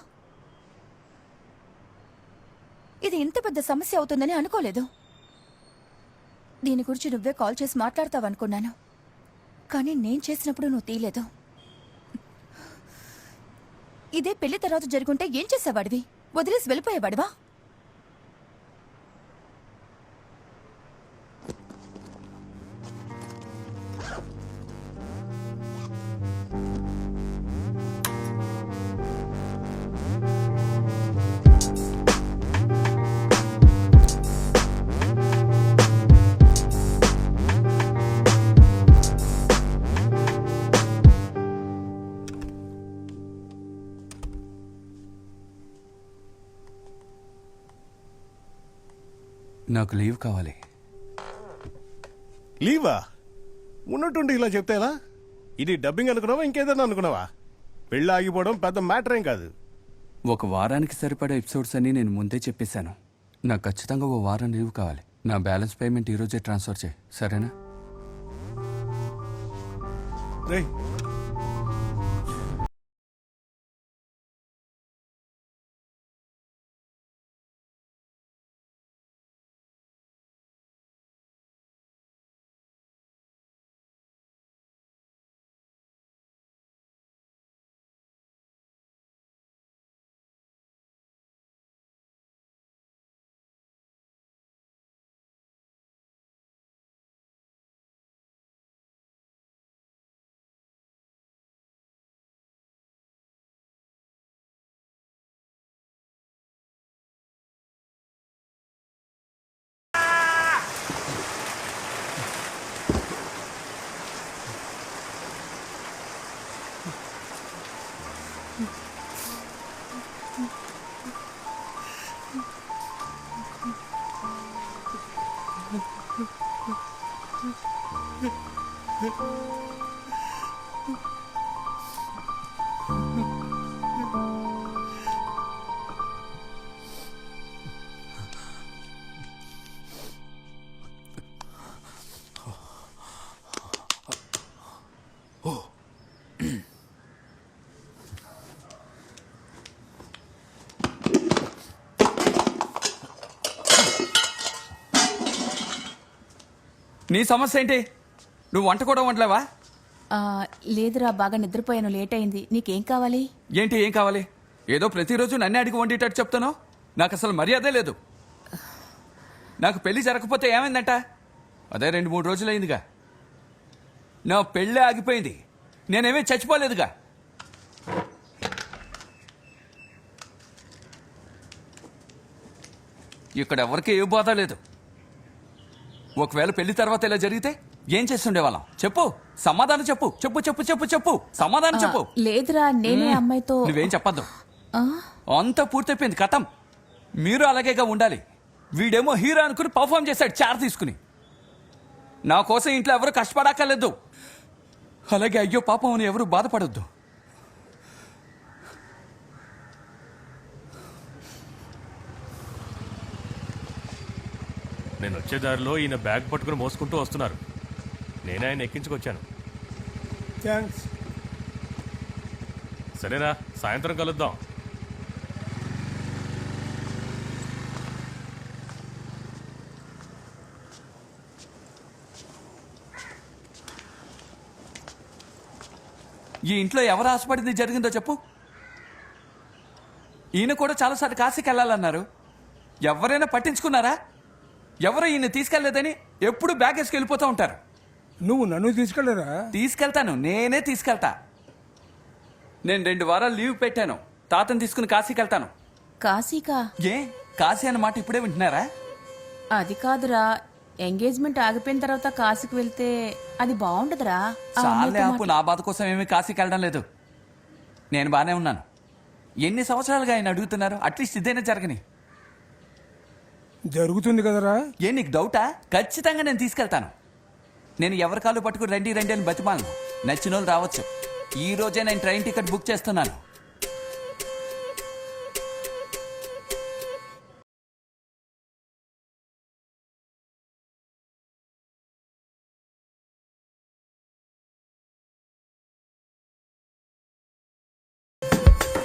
ఇది ఇంత పెద్ద సమస్య అవుతుందని అనుకోలేదు. దీని గురించి నువ్వే కాల్ చేసి మాట్లాడతావనుకున్నాను, కానీ నేను చేసినప్పుడు నువ్వు తీయలేదు. ఇదే పెళ్లి తర్వాత జరుగుంటే ఏం చేసేవాడివి? వదిలేసి వెళ్ళిపోయేవాడివా? నాకు లీవ్ కావాలి. లీవా? ఉన్నట్టుండి ఇలా చెప్తే ఎలా? ఇది డబ్బింగ్ అనుకున్నావా, ఇంకేదన్నా అనుకున్నావా? పెళ్ళి ఆగిపోవడం పెద్ద మ్యాటర్ ఏం కాదు. ఒక వారానికి సరిపడే ఎపిసోడ్స్ అని నేను ముందే చెప్పేశాను. నాకు ఖచ్చితంగా ఓ వారం లీవ్ కావాలి. నా బ్యాలెన్స్ పేమెంట్ ఈరోజే ట్రాన్స్ఫర్ చేయి, సరేనా? రేయ్, నీ సమస్య ఏంటి? నువ్వు వంట కూడా వండలేవా? లేదురా, బాగా నిద్రపోయాను, లేట్ అయింది. నీకేం కావాలి? ఏంటి ఏం కావాలి? ఏదో ప్రతిరోజు నన్నే అడిగి వండేటట్టు చెప్తాను. నాకు అసలు మర్యాదే లేదు. నాకు పెళ్లి జరగకపోతే ఏమైందంట? అదే 2-3 రోజులైందిగా. నా పెళ్ళే ఆగిపోయింది, నేనేమీ చచ్చిపోలేదుగా. ఇక్కడ ఎవరికి ఏ బాధ లేదు. ఒకవేళ పెళ్లి తర్వాత ఇలా జరిగితే ఏం చేస్తుండేవాళ్ళం? చెప్పు, సమాధానం చెప్పు. చెప్పు చెప్పు చెప్పు చెప్పు సమాధానం చెప్పు. లేదురా, నేనే అమ్మాయితో. నువ్వేం చెప్పద్దు. అంతా పూర్తయిపోయింది, కథం. మీరు అలాగేగా ఉండాలి. వీడేమో హీరో అనుకుని పర్ఫామ్ చేశాడు చార్ తీసుకుని. నా కోసం ఇంట్లో ఎవరు కష్టపడక్కర్లేదు. అలాగే అయ్యో పాపం అని ఎవరు బాధపడొద్దు. నేను వచ్చే దారిలో ఈయన బ్యాగ్ పట్టుకుని మోసుకుంటూ వస్తున్నారు. నేనే ఆయన ఎక్కించుకొచ్చాను. థ్యాంక్స్. సరేనా, సాయంత్రం కలుద్దాం. ఈ ఇంట్లో ఎవరు ఆశపడింది జరిగిందో చెప్పు. ఈయన కూడా చాలాసార్లు కాశీకి వెళ్ళాలన్నారు. ఎవరైనా పట్టించుకున్నారా? ఎవరు ఈయన తీసుకెళ్లేదని ఎప్పుడు బ్యాగ్ వేసుకు వెళ్ళిపోతూ ఉంటారు. నువ్వు నన్ను తీసుకెళ్ళరా? తీసుకెళ్తాను, నేనే తీసుకెళ్తా. నేను 2 వారాలు లీవ్ పెట్టాను. తాతను తీసుకుని కాశీకి వెళ్తాను. కాశీకా? ఏ కాశీ అన్న మాట ఇప్పుడే వింటున్నారా? అది కాదురా, ఎంగేజ్మెంట్ ఆగిపోయిన తర్వాత కాశీకి వెళ్తే అది బాగుండదురా. చాలే ఆపు, నా బాధ కోసం ఏమీ కాశీకి వెళ్ళడం లేదు. నేను బానే ఉన్నాను. ఎన్ని సంవత్సరాలుగా ఆయన అడుగుతున్నారు, అట్లీస్ట్ ఇదైనా జరగని. జరుగుతుంది కదరా. ఏ నీకు డౌటా? ఖచ్చితంగా నేను తీసుకెళ్తాను. నేను ఎవరి కాళ్ళు పట్టుకుని రండి అని బతిమాలను. నచ్చిన వాళ్ళు రావచ్చు. ఈ రోజే నేను ట్రైన్ టికెట్ బుక్ చేస్తున్నాను.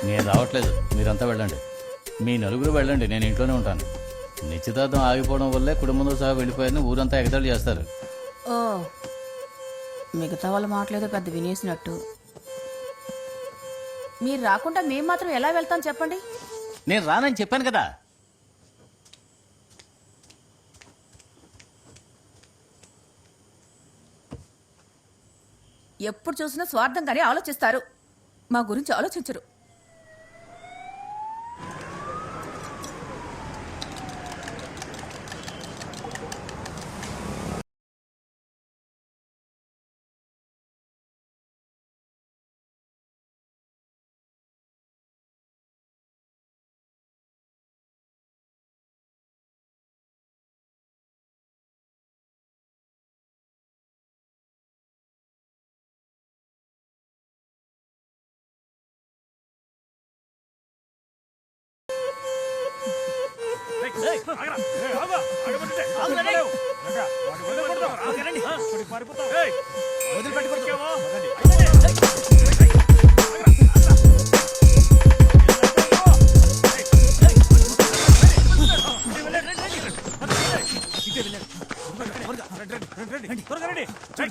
నేను రావట్లేదు, మీరంతా వెళ్ళండి. మీ నలుగురు వెళ్ళండి, నేను ఇంట్లోనే ఉంటాను. నిశ్చితార్థం ఆగిపోవడం వల్లే కుటుంబంతో సహా వెళ్ళిపోయారని ఊరంతా ఎగతాళి చేస్తారు. ఓ మిగతా వాళ్ళు మాట్లాడేదో పెద్ద వినేసినట్టు. మీరు రాకుండా మేము మాత్రం ఎలా వెళ్తాం చెప్పండి? నేను రానని చెప్పాను కదా. ఎప్పుడు చూసినా స్వార్థంగానే ఆలోచిస్తారు, మా గురించి ఆలోచించరు.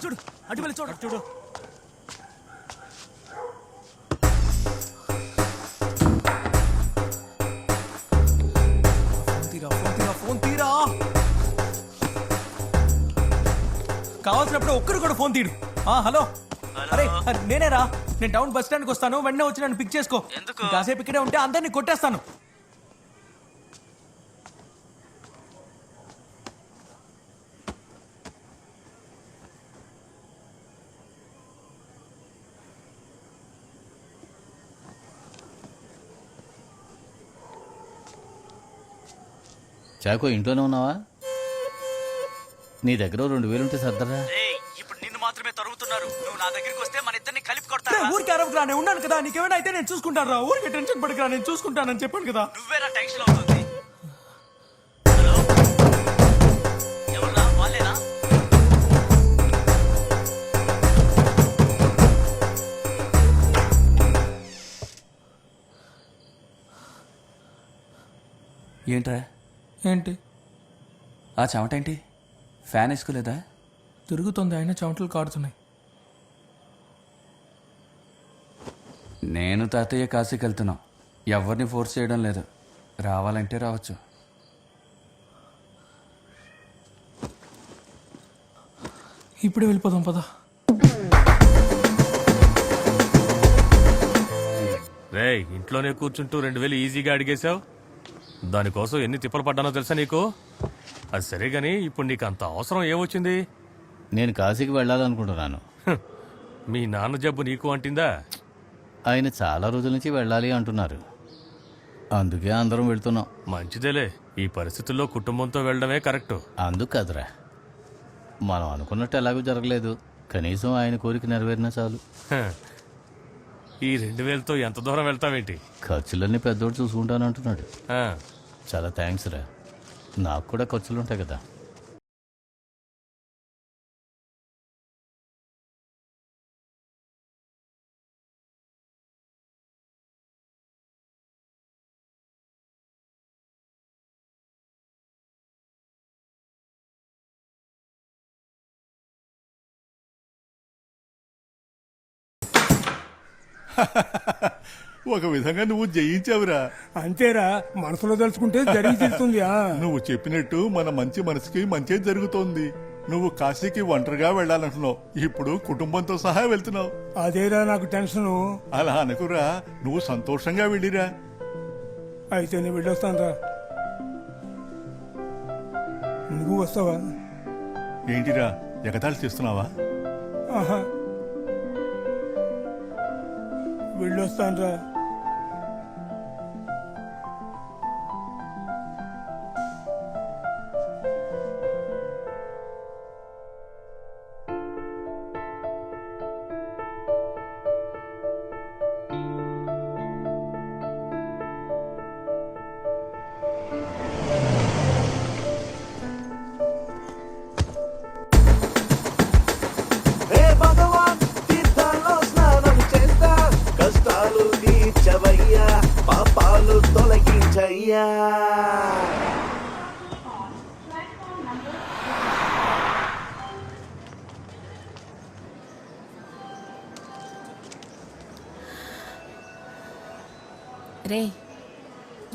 చూడు అటు వెళ్ళి చూడు. ఫోన్ తీరా. కావాల్సినప్పుడు ఒక్కరు కూడా ఫోన్ తీడు. హలో, అరే నేనేరా. నేను టౌన్ బస్ స్టాండ్కి వస్తాను, వెంటనే వచ్చి నన్ను పిక్ చేసుకో. కాసేపు ఇక్కడే ఉంటే అందరినీ కొట్టేస్తాను. చాకో, ఇంట్లోనే ఉన్నావా? నీ దగ్గర 2000 ఉంటే సర్దరా. ఇప్పుడు నిన్ను మాత్రమే తరుగుతున్నారు. నువ్వు నా దగ్గరికి వస్తే మన ఇద్దరిని కలిపి కొడతా. ఊరికి అరవకురా, నేను ఉన్నాను కదా. నీకేమైనా అయితే నేను చూసుకుంటాను రా. ఊరికి టెన్షన్ పడకురా, నేను చూసుకుంటానని చెప్పాను కదా. నువ్వేరా టెన్షన్ అవుతుంది. ఎవరా వాళ్ళేనా? ఏంట్రా? ఏంటి ఆ చెమట ఏంటి? ఫ్యాన్ వేసుకోలేదా? తిరుగుతుంది, అయినా చెమటలు కారుతున్నాయి. నేను తాతయ్య కాశీకి వెళ్తున్నాం. ఎవరిని ఫోర్స్ చేయడం లేదు. రావాలంటే రావచ్చు. ఇప్పుడే వెళ్ళిపోదాం పద. రేయ్, ఇంట్లోనే కూర్చుంటూ 2000 ఈజీగా అడిగేశావు. దానికోసం ఎన్ని తిప్పలు పడ్డానో తెలుసా నీకు? అది సరే గాని ఇప్పుడు నీకు అంత అవసరం ఏమొచ్చింది? నేను కాశీకి వెళ్ళాలనుకుంటున్నాను. మీ నాన్న జబ్బు నీకు అంటిందా? ఆయన చాలా రోజుల నుంచి వెళ్ళాలి అంటున్నారు, అందుకే అందరం వెళ్తున్నాం. మంచిదేలే, ఈ పరిస్థితుల్లో కుటుంబంతో వెళ్ళడమే కరెక్ట్. అందుకు కదరా, మనం అనుకున్నట్టు ఎలాగూ జరగలేదు. కనీసం ఆయన కోరిక నెరవేరినా చాలు. ఈ 2000తో ఎంత దూరం వెళ్తావేంటి? ఖర్చులన్నీ పెద్దోడు చూసుకుంటానంటున్నాడు. ఆ, చాలా థ్యాంక్స్ రా. నాకు కూడా ఖర్చులు ఉంటాయి కదా. ఒక విధంగా నువ్వు జయించావురా. అంతేరా, మనసులో తలుచుకుంటే జరిగి తీరుతుంది. నువ్వు చెప్పినట్టు మన మంచి మనసుకి మంచి జరుగుతోంది. నువ్వు కాశీకి ఒంటరిగా వెళ్ళాలంటున్నావు, ఇప్పుడు కుటుంబంతో సహా వెళ్తున్నావు. అదేరా నాకు టెన్షను. అలా అనుకురా, నువ్వు సంతోషంగా వెళ్ళిరా. అయితే నేను వెళ్ళొస్తాను రా. నువ్వు వస్తావా? ఏంటిరా ఎగతాళి చేస్తున్నావా? ఆహా, వెళ్ళొస్తాను రా. భగవాన్ తీర్థాల్లో స్నానం చేస్తా, కష్టాలు రే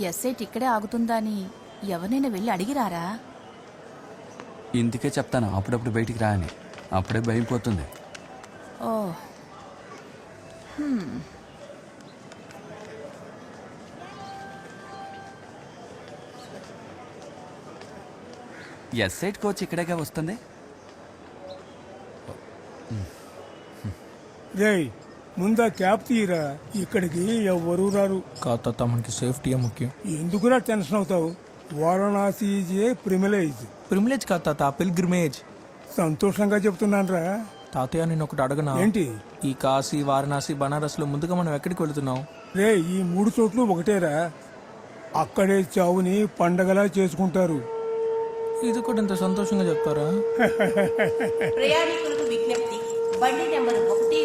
ఎస్ఐ ఇక్కడే ఆగుతుందా అని ఎవరినైనా వెళ్ళి అడిగిరారా? ఇందుకే చెప్తాను అప్పుడప్పుడు బయటికి రా అని. అప్పుడే భయం పోతుంది. ఓ ఎస్ఐట్ కోచ్ ఇక్కడేగా వస్తుంది. రేయ్ ముందా క్యాబ్ తీయరా, ఇక్కడికి ఎవ్వరూ రారు. కాదు తాత, మనకి సేఫ్టీయే ముఖ్యం. ఎందుకురా టెన్షన్ అవుతావు? Varanasi is a ప్రిమిలేజ్. ప్రిమిలేజ్ కాదు తాత, పిల్గ్రిమేజ్. సంతోషంగా చెప్తున్నానురా. తాతయ్య నేను ఒకటి అడగనా? ఏంటి? ఈ కాశీ, వారణాసి, బనారస్ లో ముందుగా మనం ఎక్కడికి వెళుతున్నాం? రే ఈ 3 చోట్లు ఒకటేరా. అక్కడే చావుని పండగలా చేసుకుంటారు. ఇది కూడా ఇంత సంతోషంగా చెప్తారా? ప్రయాణికులకు విజ్ఞప్తి, బండి నెంబర్ 1.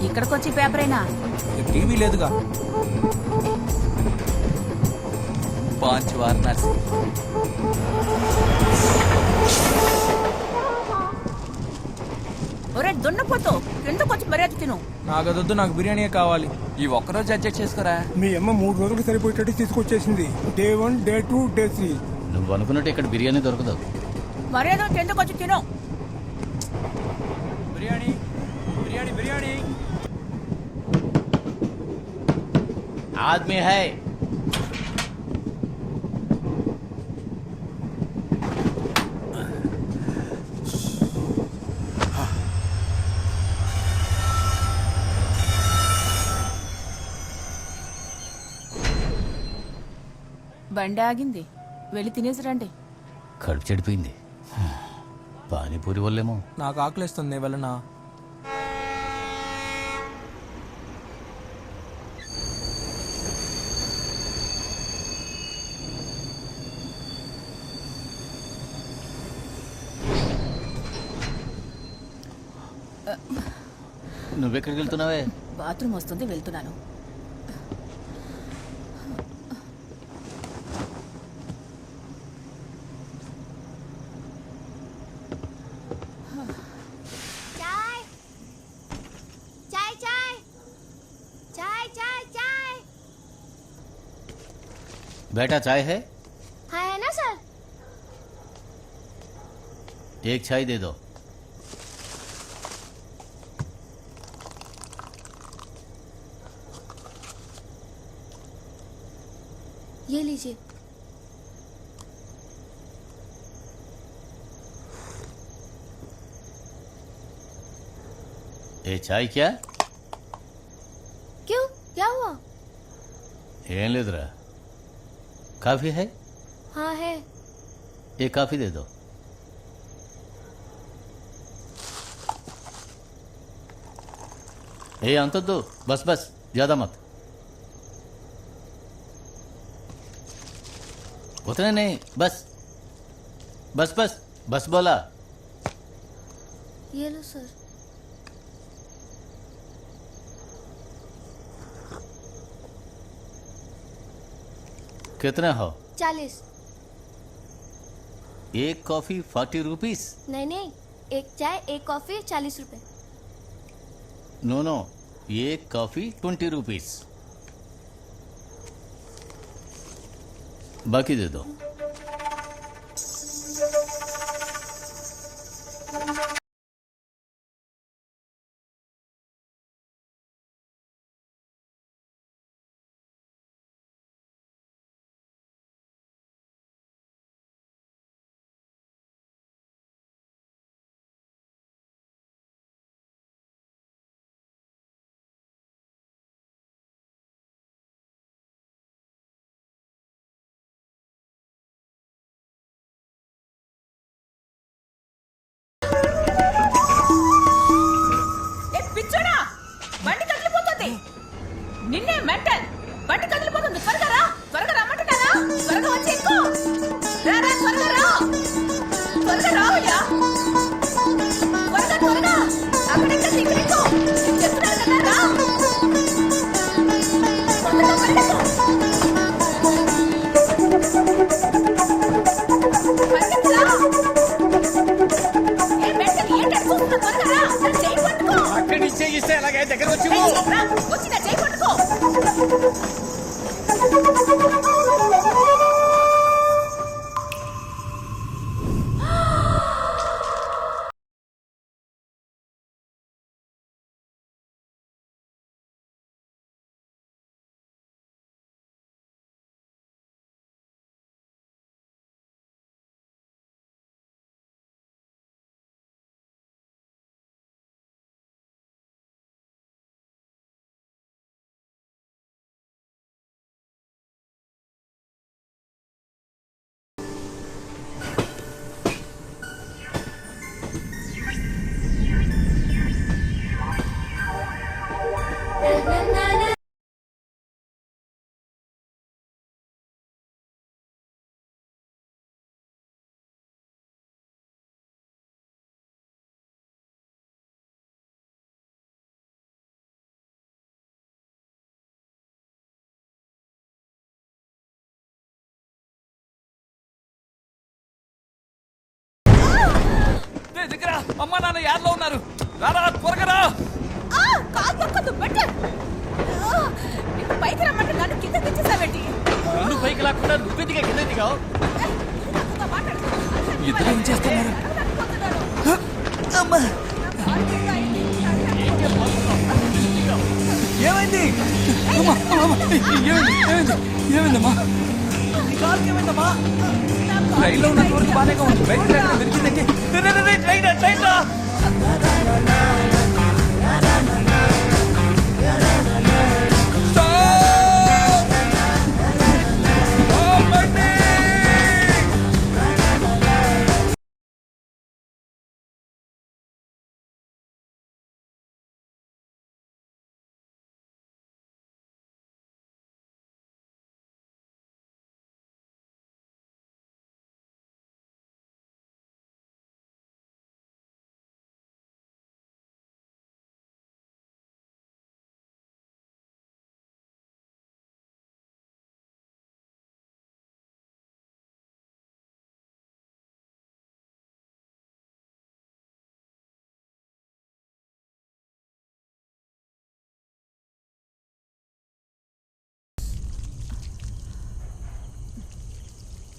ఇక్కడికొచ్చి పేపరేనా? టీవీ లేదుగా. పాంచ్ వారణాసి. ఒరే దున్నపోతూ కిందకొచ్చి మర్యాద తిను. నాకదొద్దు, నాకు బిర్యానీయే కావాలి. ఈ ఒక్కరోజు అడ్జస్ట్ చేసుకోరా. మీ అమ్మ 3 రోజులకు సరిపోయేటట్టు తీసుకొచ్చేసింది. Day 1, day 2, day 3. నువ్వు అనుకున్నట్టు ఇక్కడ బిర్యానీ దొరకదు. మర్యాద కిందకొచ్చి తిను. బిర్యానీ బిర్యానీ బిర్యానీ. ఆద్మీ హై. బండి ఆగింది, వెళ్ళి తినేసి రండి. కడుపు చెడిపోయింది. పానీపూరి వల్లేమో. నాకు ఆకలిస్తుంది, నేను వెళ్ళనా? నువ్వెక్కడికి వెళ్తున్నావే? బాత్రూమ్ వస్తుంది, వెళ్తున్నాను. चाय चाय चाय चाय चाय चाय। बेटा चाय है? हाँ है ना सर। एक चाय दे दो। ये लीजिए। ये चाय क्या? क्यों, क्या हुआ? ఏం లేదురా. కాఫీ है? हाँ है। एक काफी दे दो। ए अंत दो, बस बस, ज्यादा मत। उतने नहीं, बस बस बस बस बोला। ये लो सर। कितने हो? 40। एक कॉफी 40 रुपीस? नहीं नहीं, एक चाय एक कॉफी 40 रुपए। नो नो, एक कॉफी 20 रुपीस। बाकी दे दो। ఎలాగే దగ్గర వచ్చి రా, వచ్చి నా చేయి పట్టుకో. దగ్గర అమ్మ నాన్న యాడ్లో ఉన్నారు. రారా త్వరగా రా. కాలు పక్కదు పెట్టు. నీకు పైకి రమ్మంటే నన్ను కింద తెచ్చేసావేంటి? నన్ను పైకి లాక్కుండా నువ్వెందుకే కింద దిగావు? ఇద్దరు ఏం చేస్తున్నారు? ఏమైంది? ఏమైందమ్మా? కాలుకి ఏమైందమ్మా? రైల్లో ఉన్నంత వరకు బాగానే ఉంది. బయట విరిగిందంటే ట్రైన్ రా.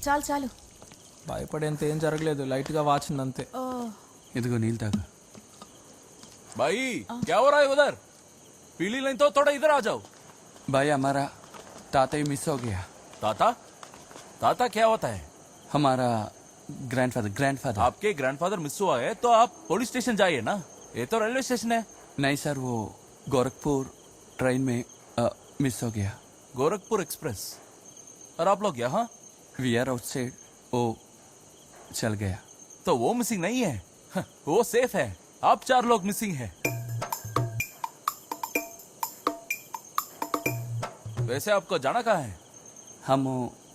చాలు చాలు. భయపడేంత ఏం జరగలేదు, లైట్ గా వాచింది అంతే. ఇదిగో నీళ్ళు తాగు. भाई क्या हो रहा है उधर? पीली लाइन तो थोड़ा इधर आ जाओ. भाई हमारा ताता ही मिस हो गया. ताता? ताता क्या होता है? हमारा ग्रैंडफादर. आपके ग्रैंडफादर मिस हुआ है तो आप पुलिस स्टेशन जाइए ना, ये तो रेलवे स्टेशन है. नहीं सर, वो गोरखपुर ट्रेन में मिस हो गया. गोरखपुर एक्सप्रेस. और आप लोग यहाँ? We are outside. वो चल गया. तो वो मिसिंग नहीं है, वो सेफ है. आप 4 लोग मिसिंग है. वैसे आपको जाना कहाँ है? हम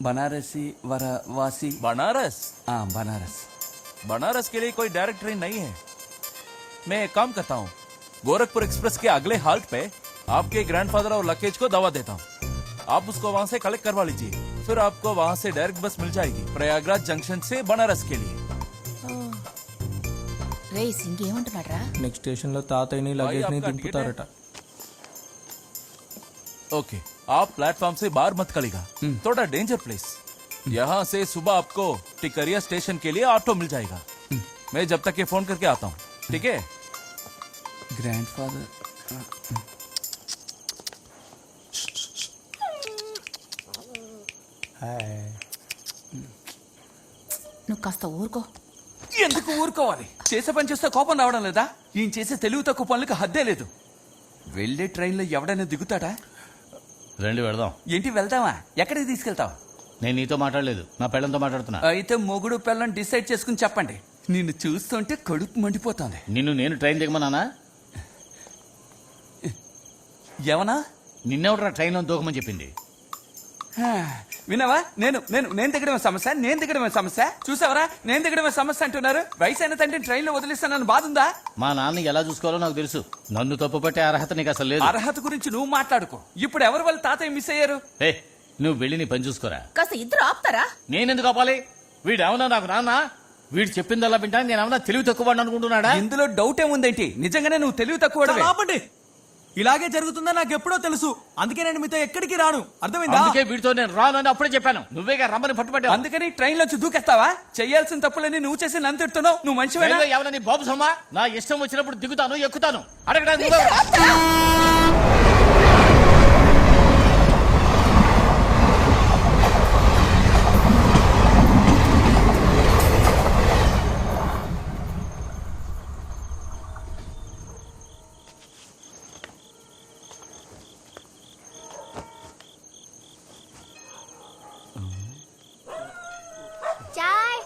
बनारसी वासी. बनारस? हाँ बनारस. बनारस के लिए कोई डायरेक्ट ट्रेन नहीं है. मैं एक काम करता हूँ, गोरखपुर एक्सप्रेस के अगले हाल्ट पे आपके ग्रैंडफादर और लगेज को दवा देता हूँ. आप उसको वहाँ से कलेक्ट करवा लीजिए, फिर आपको वहाँ से डायरेक्ट बस मिल जाएगी प्रयागराज जंक्शन से बनारस के लिए. రే ఇంకేమంటున్నాడ్రా? నెక్స్ట్ స్టేషన్ లో తాతయ్యని లగేజ్ ని దింపుతారట. ओके, आप प्लेटफॉर्म से बाहर मत करेगा, थोड़ा डेंजर प्लेस. यहाँ से सुबह आपको टिकरिया स्टेशन के लिए ऑटो मिल जाएगा. मैं जब तक ये फोन करके आता हूँ, ठीक है? ग्रैंडफादर. నువ్వు కాస్త ఊరుకో. ఎందుకు ఊరుకోవాలి? చేసే పని చేస్తే కోపం రావడం లేదా? ఈయన చేసే తెలివి తక్కువ పనులకు హద్దే లేదు. వెళ్ళే ట్రైన్లో ఎవడైనా దిగుతాడా? రండి వెళదాం. ఏంటి వెళ్దామా? ఎక్కడికి తీసుకెళ్తావు? నేను నీతో మాట్లాడలేదు, నా పెళ్ళంతో మాట్లాడుతున్నా. అయితే మొగుడు పిల్లని డిసైడ్ చేసుకుని చెప్పండి. నిన్ను చూస్తుంటే కడుపు మండిపోతుంది. నేను ట్రైన్ దిగమన్నానా? ఏమన్నా? నిన్నెవడరా ట్రైన్లో దూకమని చెప్పింది? విన్నావా? నేను దిగడమే సమస్య, నేను దిగడమే సమస్య. చూసావరా, నేను దిగడమే సమస్య అంటున్నారు. వయసు అయిన తండ్రి ట్రైన్ లో వదిలిస్తానని బాధ ఉందా? మా నాన్న ఎలా చూసుకోవాలో నాకు తెలుసు. నన్ను తప్పు పట్టే అర్హత నీకు అసలు లేదు. అర్హత గురించి నువ్వు మాట్లాడుకో. ఇప్పుడు ఎవరి వల్ల తాతయ్య మిస్ అయ్యారు? నువ్వు వెళ్ళి నీ పని చూసుకోరా. కాస్త ఇద్దరు ఆపుతారా? నేనెందుకు ఆపాలి? వీడు ఏమన్నా నాకు నాన్న? వీడు చెప్పింది అలా వింటా నేను ఏమన్నా తెలివి తక్కువ అనుకుంటున్నాడా? ఇందులో డౌట్ ఏముందేంటి? నిజంగానే నువ్వు తెలివి తక్కువ. ఆపండి. ఇలాగే జరుగుతుందని నాకు ఎప్పుడో తెలుసు. అందుకే నేను మీతో ఎక్కడికి రాను. అర్థమైందా? అందుకే వీడితో నేను రాను అని అప్పుడే చెప్పాను. నువ్వేగా రమ్మని పట్టుబడ్డావు. అందుకని ట్రైన్ లోంచి దూకేస్తావా? చెయ్యాల్సిన తప్పులని నువ్వు చేసి నన్ను తిడుతున్నావు. నువ్వు మంచివేనా? ట్రైన్లో ఎవరని బాబు సమ్మా? నా ఇష్టం వచ్చినప్పుడు దిగుతాను, ఎక్కుతాను. అడగడానికి నువ్వెవరు? చాయ్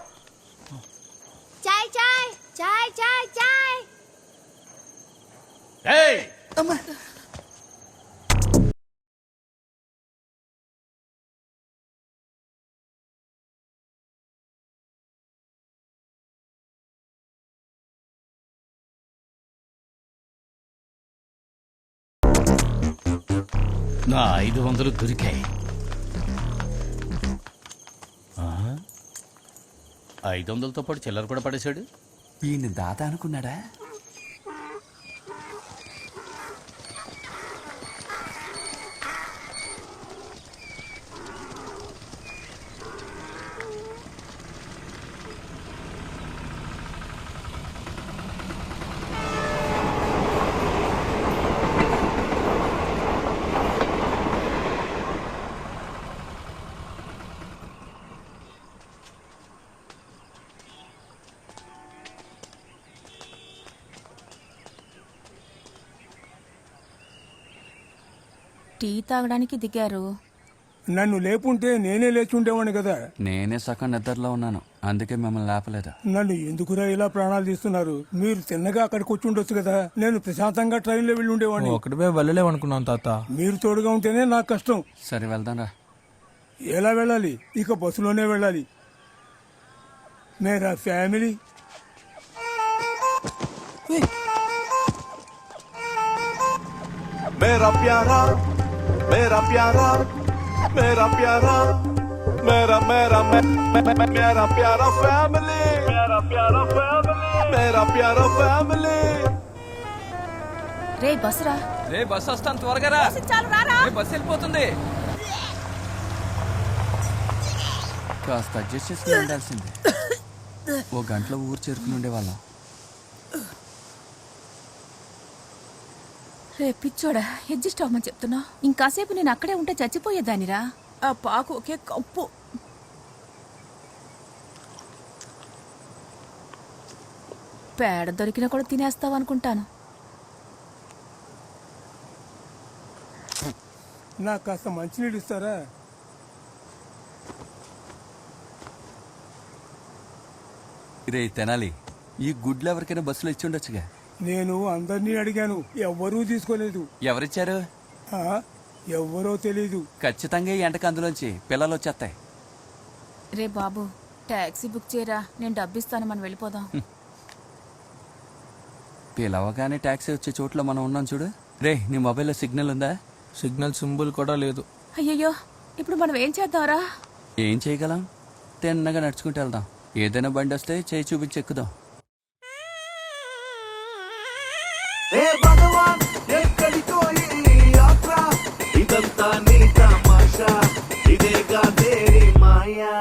చాయ్ చాయ్ చాయ్ చాయ్ చాయ్. ఏయ్! నా 500 దొరికాయి. 500తో పాటు చిల్లర కూడా పడేశాడు. ఈయన దాత అనుకున్నాడా? టీ తాగడానికి దిగారు. నన్ను లేపుంటే నేనే లేచి ఉండేవాడిని కదా. నేనే సగం నిద్రలో ఉన్నాను, అందుకే మిమ్మల్ని లేపలేదు. నన్ను ఎందుకురా ఇలా ప్రాణాలు తీస్తున్నారు? మీరు తిన్నగా అక్కడికి వచ్చి ఉండొచ్చు కదా. నేను ప్రశాంతంగా ట్రైన్లో వెళ్ళి ఉండేవాడిని. ఒకటిపై వెళ్ళలేమనుకున్నాను తాత. మీరు తోడుగా ఉంటేనే నాకు కష్టం. సరే వెళ్దాం రా. ఎలా వెళ్ళాలి? ఇక బస్సులోనే వెళ్ళాలి. మేరా ఫ్యామిలీ. मेरा प्यारा मेरा प्यारा मेरा प्यारा मेरा मेरा मेरा प्यारा फैमिली मेरा प्यारा फैमिली. రే బస్రా. రే బస్సు వస్తాను, త్వరగా రా. రే, బస్సు వెళ్ళిపోతుంది. కాస్త అడ్జస్ట్ చేసుకుని ఉండాల్సిందే. ఓ గంటలో ఊరు చేరుకుని ఉండేవాళ్ళం. రే పిచ్చోడా, అడ్జస్ట్ అవ్వమని చెప్తున్నా. ఇంకాసేపు నేను అక్కడే ఉంటే చచ్చిపోయేదానిరా. ఆ పాకు ఒకే కప్పు. పేడ దొరికినా కూడా తినేస్తావు అనుకుంటాను. నాకు కాస్త మంచినీళ్ళు ఇస్తారా? రే తెనాలి, ఈ గుడ్లు ఎవరికైనా బస్సులో ఇచ్చి ఉండొచ్చుగా. నేను అందరినీ అడిగాను, ఎవ్వరూ తీసుకోలేదు. ఎవరిచ్చారు? ఆ, ఎవ్వరో తెలీదు. ఖచ్చితంగా ఈ ఎంటకు అందులోంచి పిల్లలు వచ్చేస్తాయి. రే బాబు, టాక్సీ బుక్ చేయరా, నేను డబ్బిస్తాను, మనం వెళ్ళిపోదాం. పిలవగానే ట్యాక్సీ వచ్చే చోట్ల మనం ఉన్నాం చూడు. రే, నీ మొబైల్లో సిగ్నల్ ఉందా? సిగ్నల్ సింబల్ కూడా లేదు. అయ్యయ్యో, ఇప్పుడు మనం ఏం చేద్దాంరా? ఏం చేయగలం? తిన్నగా నడుచుకుంటూ వెళ్దాం. ఏదైనా బండి వస్తే చేయి చూపించి ఎక్కుదాం. हे भगवान ఎక్కడికో ఈ యాత్ర ఇదంతా నీ తమాషా ఇదేగా తేరీ మాయా.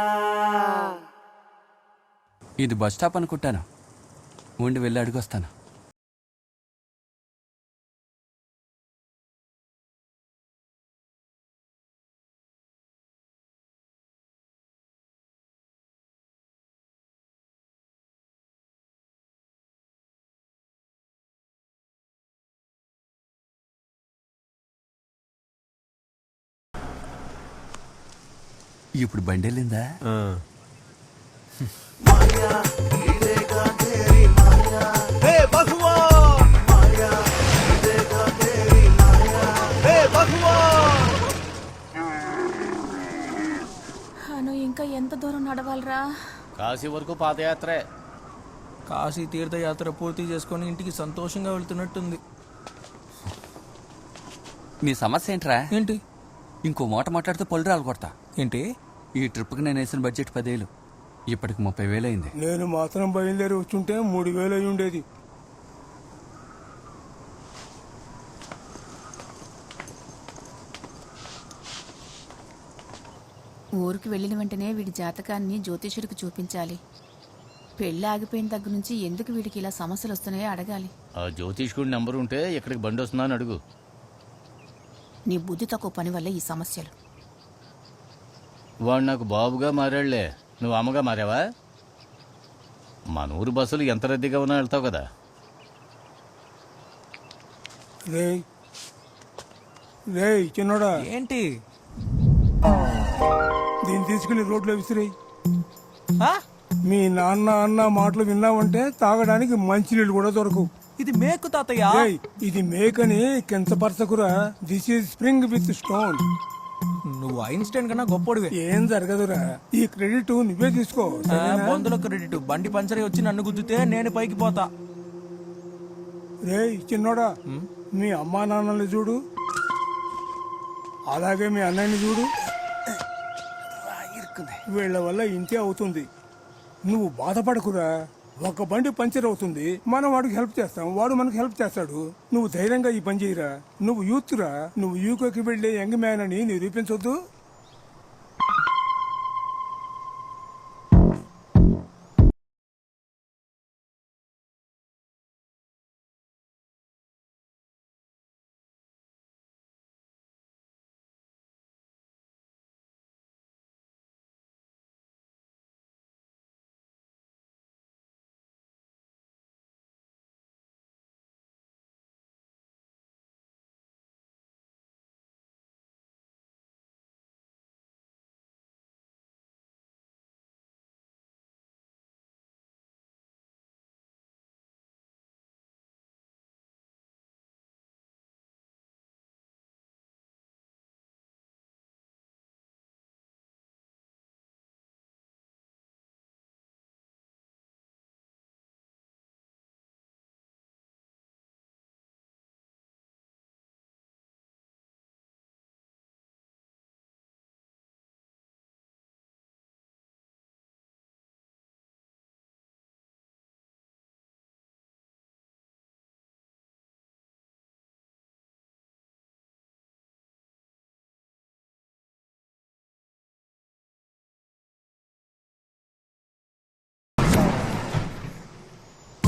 ఇది బస్ స్టాప్ అనుకుంటాను. ఉండి వెళ్ళి అడుగొస్తాను. ఇప్పుడు బండి వెళ్ళిందా? हे भगवान माया इदेगा तेरी माया. हे भगवान అను ఇంకా ఎంత దూరం నడవాలరా? కాశీ వరకు పాదయాత్రే. కాశీ తీర్థయాత్ర పూర్తి చేసుకొని ఇంటికి సంతోషంగా వెళ్తున్నట్టుంది. నీ సమస్య ఏంట్రా? ఏంటి? ఇంకో మాట మాట్లాడితే పళ్ళు రాలు కొడతా. ఏంటి? ఈ ట్రిప్కి నేను వేసిన బడ్జెట్ 10,000, ఇప్పటికి 30,000 అయింది. నేను మాత్రం బయలుదేరి వచ్చుంటే 3,000 అయి ఉండేది. ఊరికి వెళ్ళిన వెంటనే వీడి జాతకాన్ని జ్యోతిషుడికి చూపించాలి. పెళ్ళి ఆగిపోయిన దగ్గర నుంచి ఎందుకు వీడికి ఇలా సమస్యలు వస్తున్నాయో అడగాలి. ఆ జ్యోతిష్కుడి నెంబర్ ఉంటే ఇక్కడికి బండి వస్తుందా అని అడుగు. నీ బుద్ధి తక్కువ పని వల్ల ఈ సమస్యలు. వాడు నాకు బాబుగా మారాడులే, నువ్వు అమ్మగా మారావా? మన ఊరు బస్సులు ఎంత రద్దీగా ఉన్నా వెళ్తావు కదా. రేయ్ రేయ్ చిన్నోడా, ఏంటి దీన్ని తీసుకుని రోడ్లో విసిరేయ్. ఆ? మీ నాన్న అన్న మాటలు విన్నావంటే తాగడానికి మంచినీళ్ళు కూడా దొరకవు. ఇది మేకు తాతయ్య. రేయ్, ఇది మేకని కించపరచకురా. This is spring with stone. నువ్వు ఐన్స్టైన్ కన్నా గొప్పోడివే. ఏం జరగదురా, ఈ క్రెడిట్ నువ్వే తీసుకో. మందుల క్రెడిట్. బండి పంచర్ వచ్చి నన్ను గుద్దితే నేను పైకి పోతా. రేయ్ చిన్నోడా, మీ అమ్మా నాన్నల్ని చూడు, అలాగే మీ అన్నయ్యని చూడు. వీళ్ళ వల్ల ఇంతే అవుతుంది. నువ్వు బాధపడకురా. ఒక బండి పంచర్ అవుతుంది, మనం వాడికి హెల్ప్ చేస్తాం, వాడు మనకు హెల్ప్ చేస్తాడు. నువ్వు ధైర్యంగా ఈ పని చేయరా. నువ్వు యూత్ రా. నువ్వు యూకోకి వెళ్లే యంగ్ మ్యాన్ అని నిరూపించొద్దు.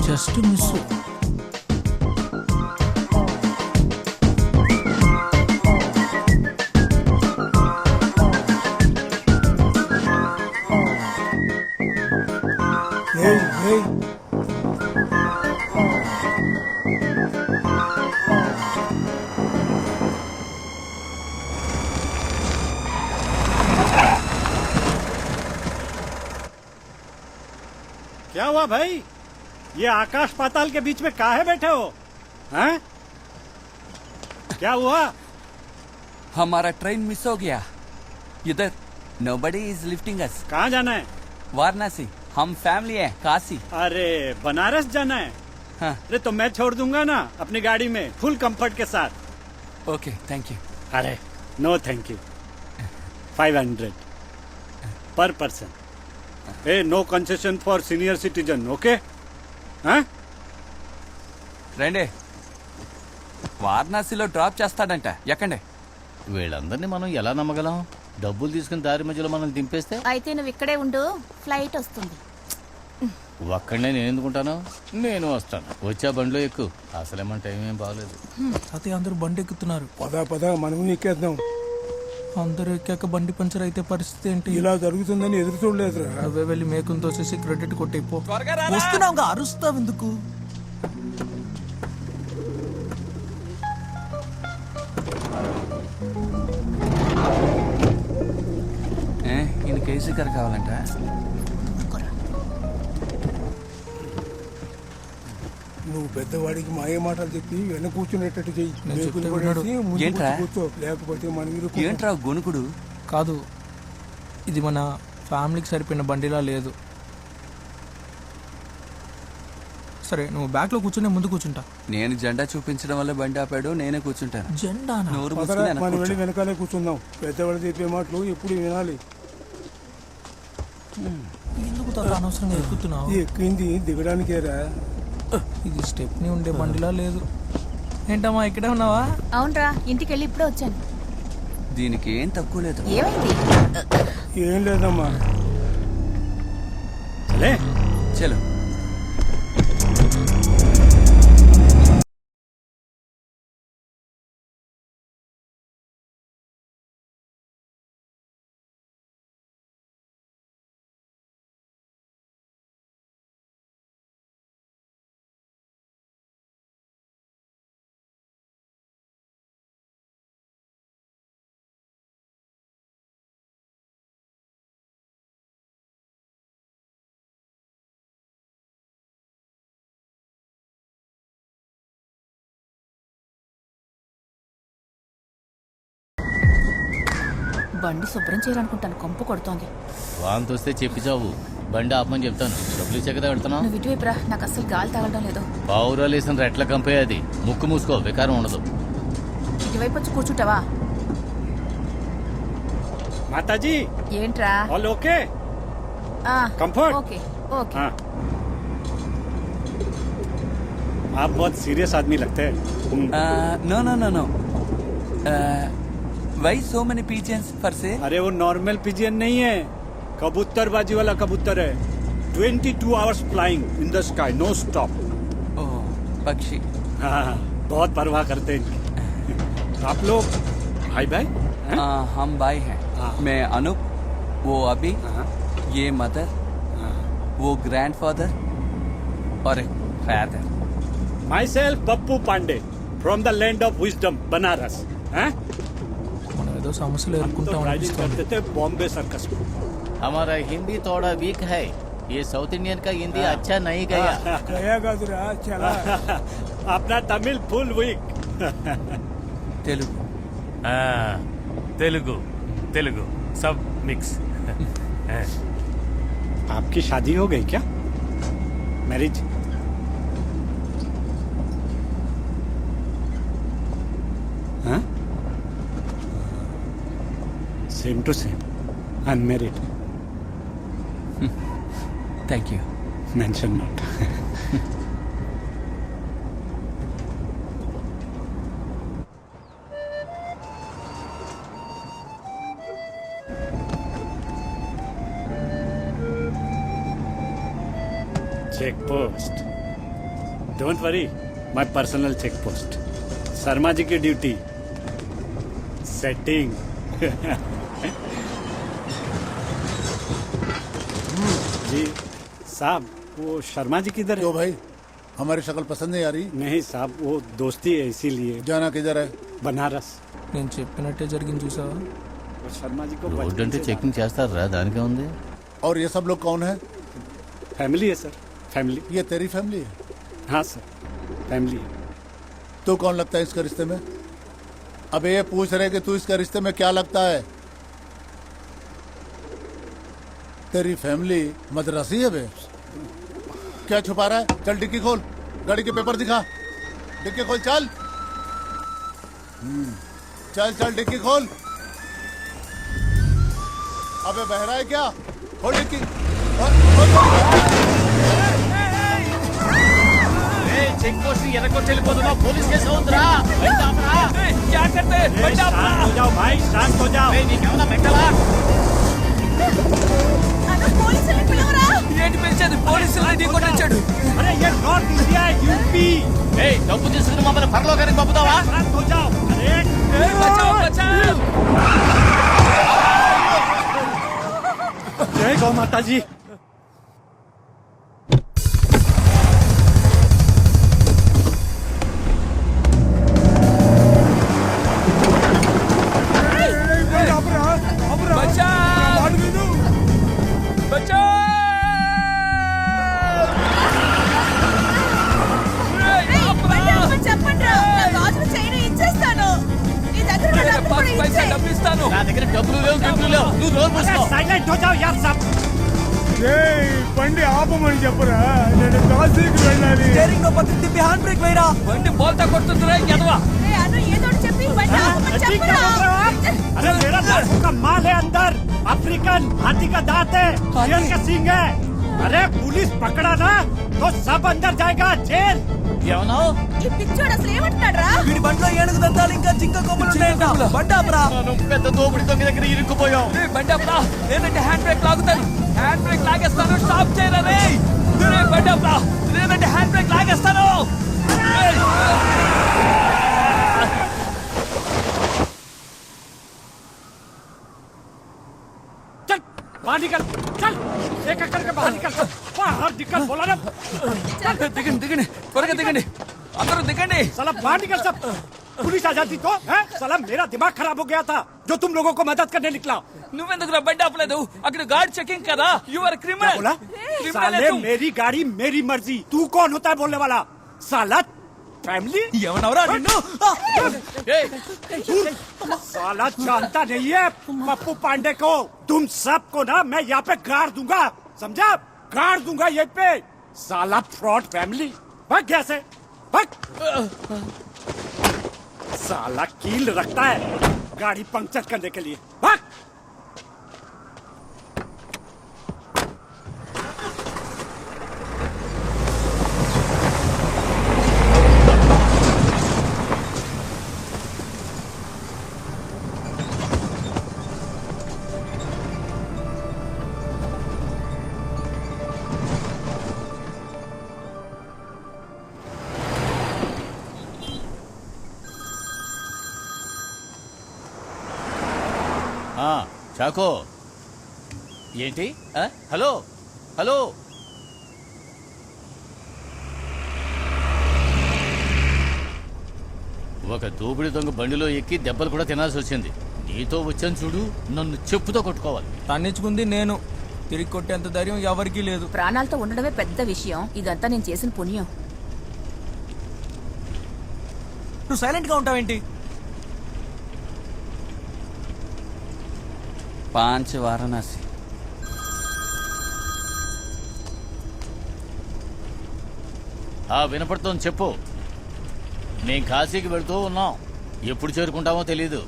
Just miss. రేయ్ రేయ్, क्या हुआ भाई? ये आकाश पाताल के बीच में काहे बैठे हो? हैं? क्या हुआ? हमारा ट्रेन मिस हो गया. इधर नोबडी इज लिफ्टिंग अस. कहाँ जाना है? वाराणसी. हम फैमिली है. काशी. अरे बनारस जाना है? हाँ. अरे तो मैं छोड़ दूंगा ना अपनी गाड़ी में फुल कंफर्ट के साथ. Okay, thank you. अरे नो थैंक यू. 500 पर person. Uh no concession for senior citizen. Okay? हाँ? రండి. వారణాసిలో డ్రాప్ చేస్తాడంట. ఎక్కండి. వీళ్ళందరినీ మనం ఎలా నమ్మగలం? డబ్బులు తీసుకుని దారి మధ్యలో మనం దింపేస్తే? అయితే నువ్వు ఇక్కడే ఉండు, ఫ్లైట్ వస్తుంది. ఒక్కడనే నేను ఎందుకుంటాను? నేను వస్తాను. వచ్చా బండిలో ఎక్కువ. అసలేమన్నా టైం ఏం బాగలేదు. తాతయ్య అందరూ బండి ఎక్కుతున్నారు. పద పద, మనం ఎక్కేద్దాం. అందరూ ఎక్కాక బండి పంచర్ అయితే పరిస్థితి ఏంటి? ఇలా జరుగుతుందని ఎదురు చూడలేదురా. అవే వెళ్ళి మేకుని తోసేసి క్రెడిట్ కొట్టిపో. వస్తున్నావు, అరుస్తావు ఎందుకు? ఈయన కేసీ గారు కావాలంట. నువ్వు పెద్దవాడికి మాయ మాటలు చెప్పి వెన కూర్చునేటట్టు చెయ్యి. నేను మేకులు చెప్తే పడేసి వినడు. ముందు ఏంట్రా? కూర్చో, లేకపోతే మనం ఏంట్రా గొనుకుడు? కాదు, ఇది మన ఫ్యామిలీకి సరిపోయిన బండిలా లేదు. సరే నువ్వు బ్యాక్ లో కూర్చునే ముందు కూర్చుంటా. నేను జెండా చూపించడం వల్ల బండి ఆపాడు. నేనే కూర్చుంటాను. జెండా నోరు మూసుకుని వెనక్కి మనం వెళ్ళి కూర్చో. వెనకాలే కూర్చుందాం. పెద్దవాళ్ళు చెప్పే మాటలు ఎప్పుడు వినాలి. ఎందుకు తాత అనవసరంగా ఎక్కుతున్నావు? ఎక్కింది దిగడానికేరా. ఇది స్టెప్ని ఉండే బండిలా లేదు. ఏంటమ్మా ఇక్కడే ఉన్నావా? అవునరా, ఇంటికి వెళ్ళి ఇప్పుడే వచ్చాను. దీనికి ఏం తక్కువ లేదు. ఏమైంది? ఏం లేదమ్మా. चले చలో బండి శుభ్రం చేయాలనుకుంటాను, కొంప కొడుతోంది. వాంతి వస్తే చెప్పి చావు. బండి ఆపమని చెప్తాను. డబ్బులు ఇచ్చే కదా పెడుతున్నావు. నువ్వు ఇటువైపు రా, నాకు అస్సలు గాలి తగలడం లేదు. పావురాలు వేసిన రెట్ల కంపే అది. ముక్కు మూసుకో, వికారం ఉండదు. ఇటువైపు వచ్చి కూర్చుంటావా? माताजी ఏంట్రా? ऑल ओके ఆ, Comfort? Okay okay. हाँ आप बहुत सीरियस आदमी लगते हैं. No no no no why so many pigeons for say अरे वो नॉर्मल पिजियन नहीं है, कबूतरबाजी वाला कबूतर है. 22 hours flying in the sky, no stop. ఓ పక్షి हाँ बहुत परवाह करते हैं इनकी. आप लोग भाई भाई हैं? हम भाई हैं. हाँ. मैं अनूप, वो अभी, हाँ. ये मदर, हाँ. वो ग्रैंडफादर और एक father. Myself Pappu Pandey from the land of wisdom Banaras. हैं? మనం ఏదో సమస్యలు हम तो ఎదుర్కొంటాం ड्राइविंग అనిపిస్తోంది. करते थे बॉम्बे सर्कस में. हमारा हिंदी थोड़ा वीक है. ये साउथ इंडियन का हिंदी अच्छा नहीं गया. గయా కాదురా, చాలా. अपना तमिल फुल वीक. తెలుగు. ఆ, తెలుగు తెలుగు సబ్ మిక్స్. आपकी शादी हो गई क्या? मैरिज? हाँ? Same to same. Unmarried. Thank you. Mention not. Check post. Don't worry, my personal check post. Sharma ji की ड्यूटी सेटिंग. जी साहब, वो शर्मा जी किधर है? क्यों भाई, हमारी शक्ल पसंद नहीं आ रही? नहीं साहब, वो दोस्ती है इसीलिए. जाना किधर है? बनारस. నేను చెప్పినట్టే జరిగింది చూసావా? वो शर्मा जी को రోడ్డు అంటే చెకింగ్ చేస్తారా? దానికే ఉంది. और ये सब लोग कौन है? फैमिली है सर, फैमिली. ये तेरी फैमिली है? हाँ सर, फैमिली है. तू कौन लगता है इसके रिश्ते में? अब ये पूछ रहे कि तू इसके रिश्ते में क्या लगता है? तेरी फैमिली मद्रासी है बे? क्या छुपा रहा है? चल डिक्की खोल, गाड़ी के पेपर दिखा. डिक्की खोल, चल. चल चल डिक्की खोल. अबे बहरा है क्या? खोल डिक्की. చెక్ పోస్ట్ ఎనకొచ్చి వెళ్ళిపోతున్నావు. పోలీస్ కేసు అవుతుందిరా. शांत हो जाओ भाई, शांत हो जाओ. నీకేమన్నా మెంటలా? ఏంటి పిలిచేది? పోలీసులు ఢీకొట్టించాడు. अरे ये नॉर्थ इंडिया है, यूपी. ఏయ్, డబ్బు తీసుకుని మమ్మల్ని పరలోకానికి పంపుతావా? शांत हो जाओ. अरे బచావ్, బచావ్. जय गौ माता जी. ఆపురా, ఆపురా. బచావ్. మాట విను. బచావ్. పైసా డబ్బు ఇస్తాను. నా దగ్గర డబ్బులు లేవు, గిఫ్ట్లు లేవు. నువ్వు నోరు మూసుకో. साइलेंट हो जाओ यार सब. ఏయ్, బండి ఆపమని చెప్పరా, నేను కాశీకి వెళ్ళాలి. బండి బోల్తా కొడుతుందిరా ఎదవా. ठीक है बोल रहे हो आप? अरे मेरा लाखों का माल है अंदर. अफ्रीकन हाथी का दांत है, शेर का सींग है. अरे पुलिस पकड़ा ना तो सब अंदर जाएगा जेल. ఏమన్నావు? ఈ పిచ్చోడు అసలు ఏమంటున్నాడు రా? వీడి బండిలో ఏనుగు దంతాలు ఇంకా జింక కొమ్ములు ఉన్నాయంట. బండి ఆపరా. మనం పెద్ద దోపిడి దొంగ దగ్గర ఇరుక్కుపోయాం. బండి ఆపరా. లేదంటే హ్యాండ్ బ్రేక్ లాగుతాను. హ్యాండ్ బ్రేక్ లాగేస్తాను. స్టాప్ చేయరా రే. బండి ఆపరా. లేదంటే హ్యాండ్ బ్రేక్ లాగేస్తాను. चल बाहर निकल चल एक एक करके बाहर निकल बाहर निकल बोला ना దిగండి దిగండి త్వరగా దిగండి అందరూ దిగండి. साला बाहर निकल सब पुलिस आ जाती तो हैं साला मेरा दिमाग खराब हो गया था जो तुम लोगों को मदद करने निकला నువ్వెందుకు రా బండి ఆపలేదు? అక్కడ గార్డ్ చెకింగ్ కదా. యు ఆర్ क्या క్రిమినల్. बोला साले मेरी गाड़ी मेरी मर्जी तू कौन होता है बोलने वाला साला फैमिली ఏమన్నావురా నిన్ను? साला जानता नहीं है पप्पू पांडे को तुम सबको ना मैं यहाँ पे गाड़ दूंगा समझा गाड़ दूंगा ये पे साला फ्रॉड फैमिली भाग यहाँ से भाग साला कील रखता है गाड़ी पंक्चर करने के लिए भाग చాకో ఏంటి? హలో హలో ఒక దోపిడి దొంగ బండిలో ఎక్కి దెబ్బలు కూడా తినాల్సి వచ్చింది. నీతో వచ్చాను చూడు, నన్ను చెప్పుతో కొట్టుకోవాలి. తన్నించుకుంది నేను. తిరిగి కొట్టేంత ధైర్యం ఎవరికీ లేదు. ప్రాణాలతో ఉండడమే పెద్ద విషయం. ఇదంతా నేను చేసిన పుణ్యం. నువ్వు సైలెంట్ గా ఉంటావేంటి? 5 వారణాసి. వినపడుతోంది చెప్పు. మేం కాశీకి వెళ్తూ ఉన్నాం. ఎప్పుడు చేరుకుంటామో తెలీదు.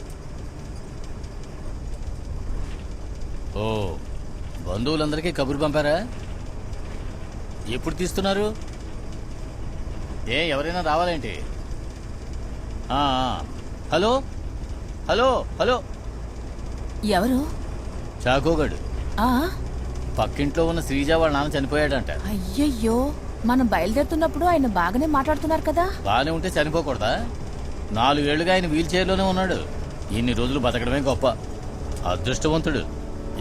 ఓ బంధువులందరికీ కబురు పంపారా? ఎప్పుడు తీస్తున్నారు? ఎవరైనా రావాలేంటి? హలో హలో హలో ఎవరు? చాకోగడు. ఆ పక్కింట్లో ఉన్న శ్రీజ వాళ్ళ నాన్న చనిపోయాడంట. అయ్యయ్యో, మనం బయలుదేరుతున్నప్పుడు ఆయన బాగానే మాట్లాడుతున్నారు కదా. బాగానే ఉంటే చనిపోకూడదా? 4 ఏళ్లుగా ఆయన వీల్ చైర్లోనే ఉన్నాడు. ఇన్ని రోజులు బతకడమే గొప్ప. అదృష్టవంతుడు.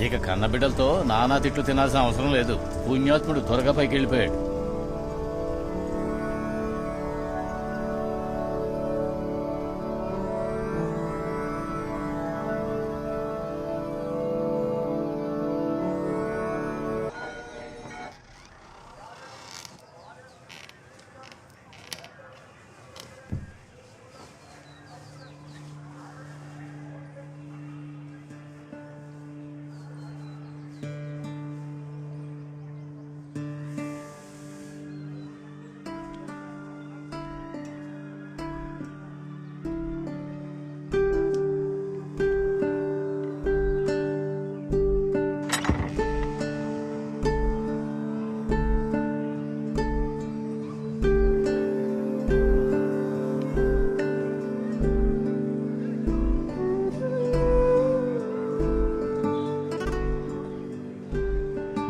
ఇక కన్నబిడ్డలతో నానా తిట్లు తినాల్సిన అవసరం లేదు. పుణ్యాత్ముడు త్వరగా పైకి వెళ్ళిపోయాడు.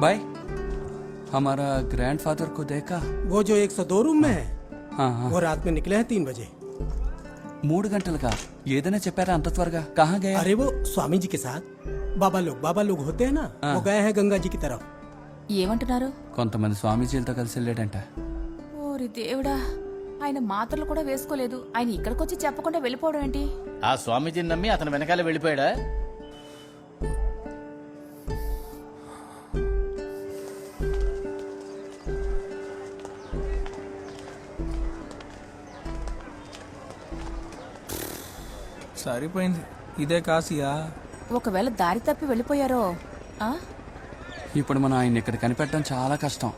भाई हमारा ग्रैंडफादर को देखा? वो जो 102 रूम में है, हाँ वो रात में निकले हैं 3 बजे. 3 గంటలుగా ఏదైనా చెప్పారా అంత త్వరగా? कहाँ गए? अरे वो स्वामी जी के साथ बाबा लोग होते हैं ना, वो गए हैं गंगा जी की तरफ. ఏమంటున్నారు? కొంతమంది స్వామీజీలతో కలిసి వెళ్ళాడంట. ఓరి దేవుడా, ఆయన మాత్రలు కూడా వేసుకోలేదు. ఆయన ఇక్కడికొచ్చి చెప్పకుండా వెళ్ళిపోవడం ఏంటి? ఆ స్వామీజీని నమ్మి అతను వెనకాల వెళ్ళిపోయాడా? సరిపోయింది. ఇదే కాశీయా? ఒకవేళ దారి తప్పి వెళ్ళిపోయారో? ఇప్పుడు మనం ఆయన ఇక్కడ కనిపెట్టడం చాలా కష్టం,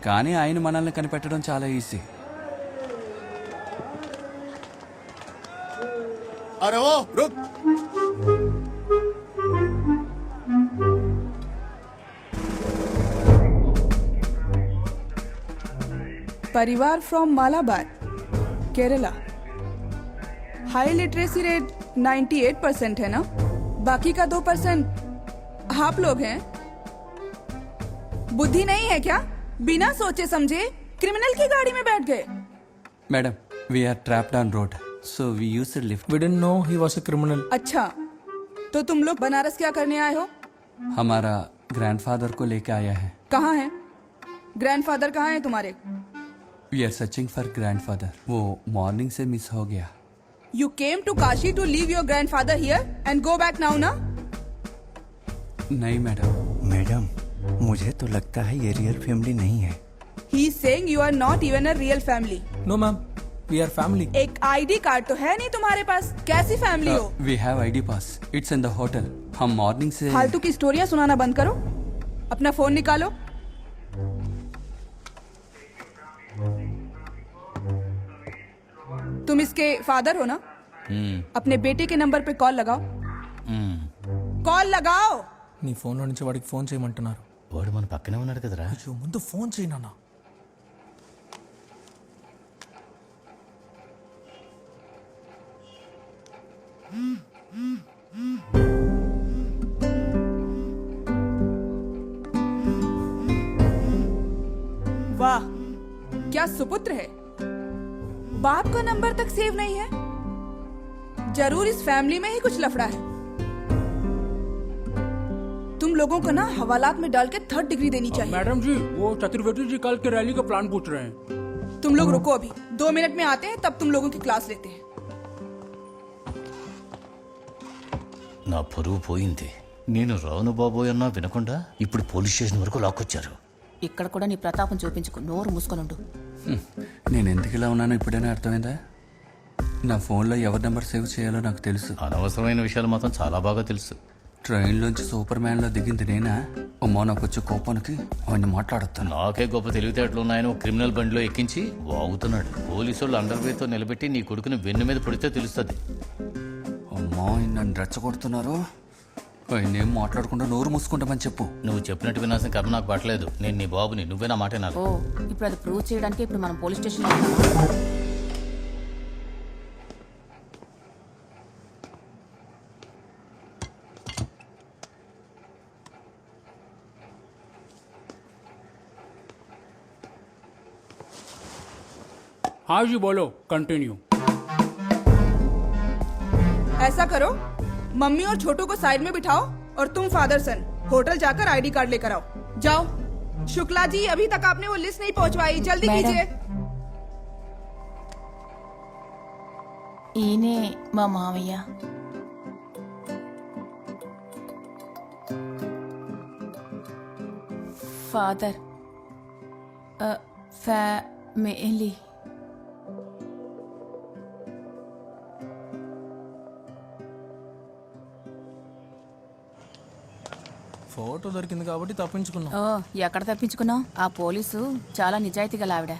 కానీ ఆయన మనల్ని కనిపెట్టడం చాలా ఈజీ. अरे वो रुक परिवार from Malabar Kerala. High literacy rate 98% है ना? बाकी का 2% आप लोग हैं। बुद्धि नहीं है क्या? बिना सोचे समझे क्रिमिनल की गाड़ी में बैठ गए। Madam, we are trapped on road, so we used lift. We didn't know he was a criminal. अच्छा, तो तुम लोग बनारस क्या करने आए हो? हमारा ग्रैंडफादर को लेके आया है। कहाँ है ग्रैंडफादर? कहाँ है तुम्हारे? We are searching for grandfather. वो मॉर्निंग से मिस हो गया। You came to Kashi to leave your grandfather here and go back now, ना? नहीं मैडम। मैडम, मुझे तो लगता है ये रियल फैमिली नहीं है। He is saying you are not even a real family. No ma'am, we are family. एक आईडी कार्ड तो है नहीं तुम्हारे पास, कैसी फैमिली हो? We have ID pass, it's in the hotel. हम मॉर्निंग से फालतू की स्टोरियां सुनाना बंद करो, अपना फोन निकालो। तुम इसके फादर हो ना? अपने बेटे के नंबर पे कॉल लगाओ। कॉल लगाओ। నీ ఫోన్లో నుంచి వాడికి ఫోన్ చేయమంటున్నారు. వాడు మన పక్కనే ఉన్నాడు కదరా. అయ్యో, ముందు ఫోన్ చేయి నాన్న. वाह, क्या सुपुत्र है। बाप का नंबर तक सेव नहीं है। जरूर इस फैमिली में ही कुछ लफड़ा है। तुम लोगों को ना हवालात में डाल के 3rd डिग्री देनी चाहिए। मैडम जी, वो चतुर्वेदी जी कल के रैली का प्लान पूछ रहे हैं। तुम लोग रुको, अभी 2 मिनट में आते हैं, तब तुम लोगों की क्लास लेते हैं। నా పరువు పోయింది. నేను రాను బాబోయ్ అన్నా వినకుండా ఇప్పుడు పోలీస్ స్టేషన్ వరకు లాక్కొచ్చారు. ఇక్కడ కూడా నీ ప్రతాపం చూపించుకో, నోరు మూసుకొనుండు. నేను ఎందుకు ఇలా ఉన్నానో ఇప్పుడైనా అర్థమైందా? నా ఫోన్లో ఎవరి నెంబర్ సేవ్ చేయాలో నాకు తెలుసు. అనవసరమైన విషయాలు మాత్రం చాలా బాగా తెలుసు. ట్రైన్లోంచి సూపర్ మ్యాన్లో దిగింది నేనా? అమ్మో, నాకు వచ్చే కోపానికి వాడిని మాట్లాడతాను. నాకే గొప్ప తెలివితేటలు ఉన్నాయని ఒక క్రిమినల్ బండిలో ఎక్కించి వాగుతున్నాడు. పోలీసు వాళ్ళు అండర్వేతో నిలబెట్టి నీ కొడుకుని వెన్ను మీద పడితే తెలుస్తుంది. అమ్మా, నన్ను రెచ్చగొడుతున్నారు. నేనేం మాట్లాడకుండా నోరు మూసుకుంటామని చెప్పు. నువ్వు చెప్పినట్టు వినాల్సిన కర్మ నాకు పట్టలేదు. నేను నీ బాబుని, నువ్వే నా మాట నాకు. ఓ, ఇప్పుడు అది ప్రూవ్ చేయడానికి ఇప్పుడు మనం పోలీస్ స్టేషన్లో ఉన్నామా? हाँ जी बोलो, कंटिन्यू। ऐसा करो, मम्मी और छोटू को साइड में बिठाओ और तुम फादर सन होटल जाकर आईडी कार्ड लेकर आओ। जाओ। शुक्ला जी, अभी तक आपने वो लिस्ट नहीं पहुंचवाई, जल्दी कीजिए। ఈయనే మా మావయ్య. Father, family. ఫోటో దొరికింది కాబట్టి తప్పించుకున్నాం. ఓ, ఎక్కడ తప్పించుకున్నావు? ఆ పోలీసు చాలా నిజాయితీ గల ఆవిడ.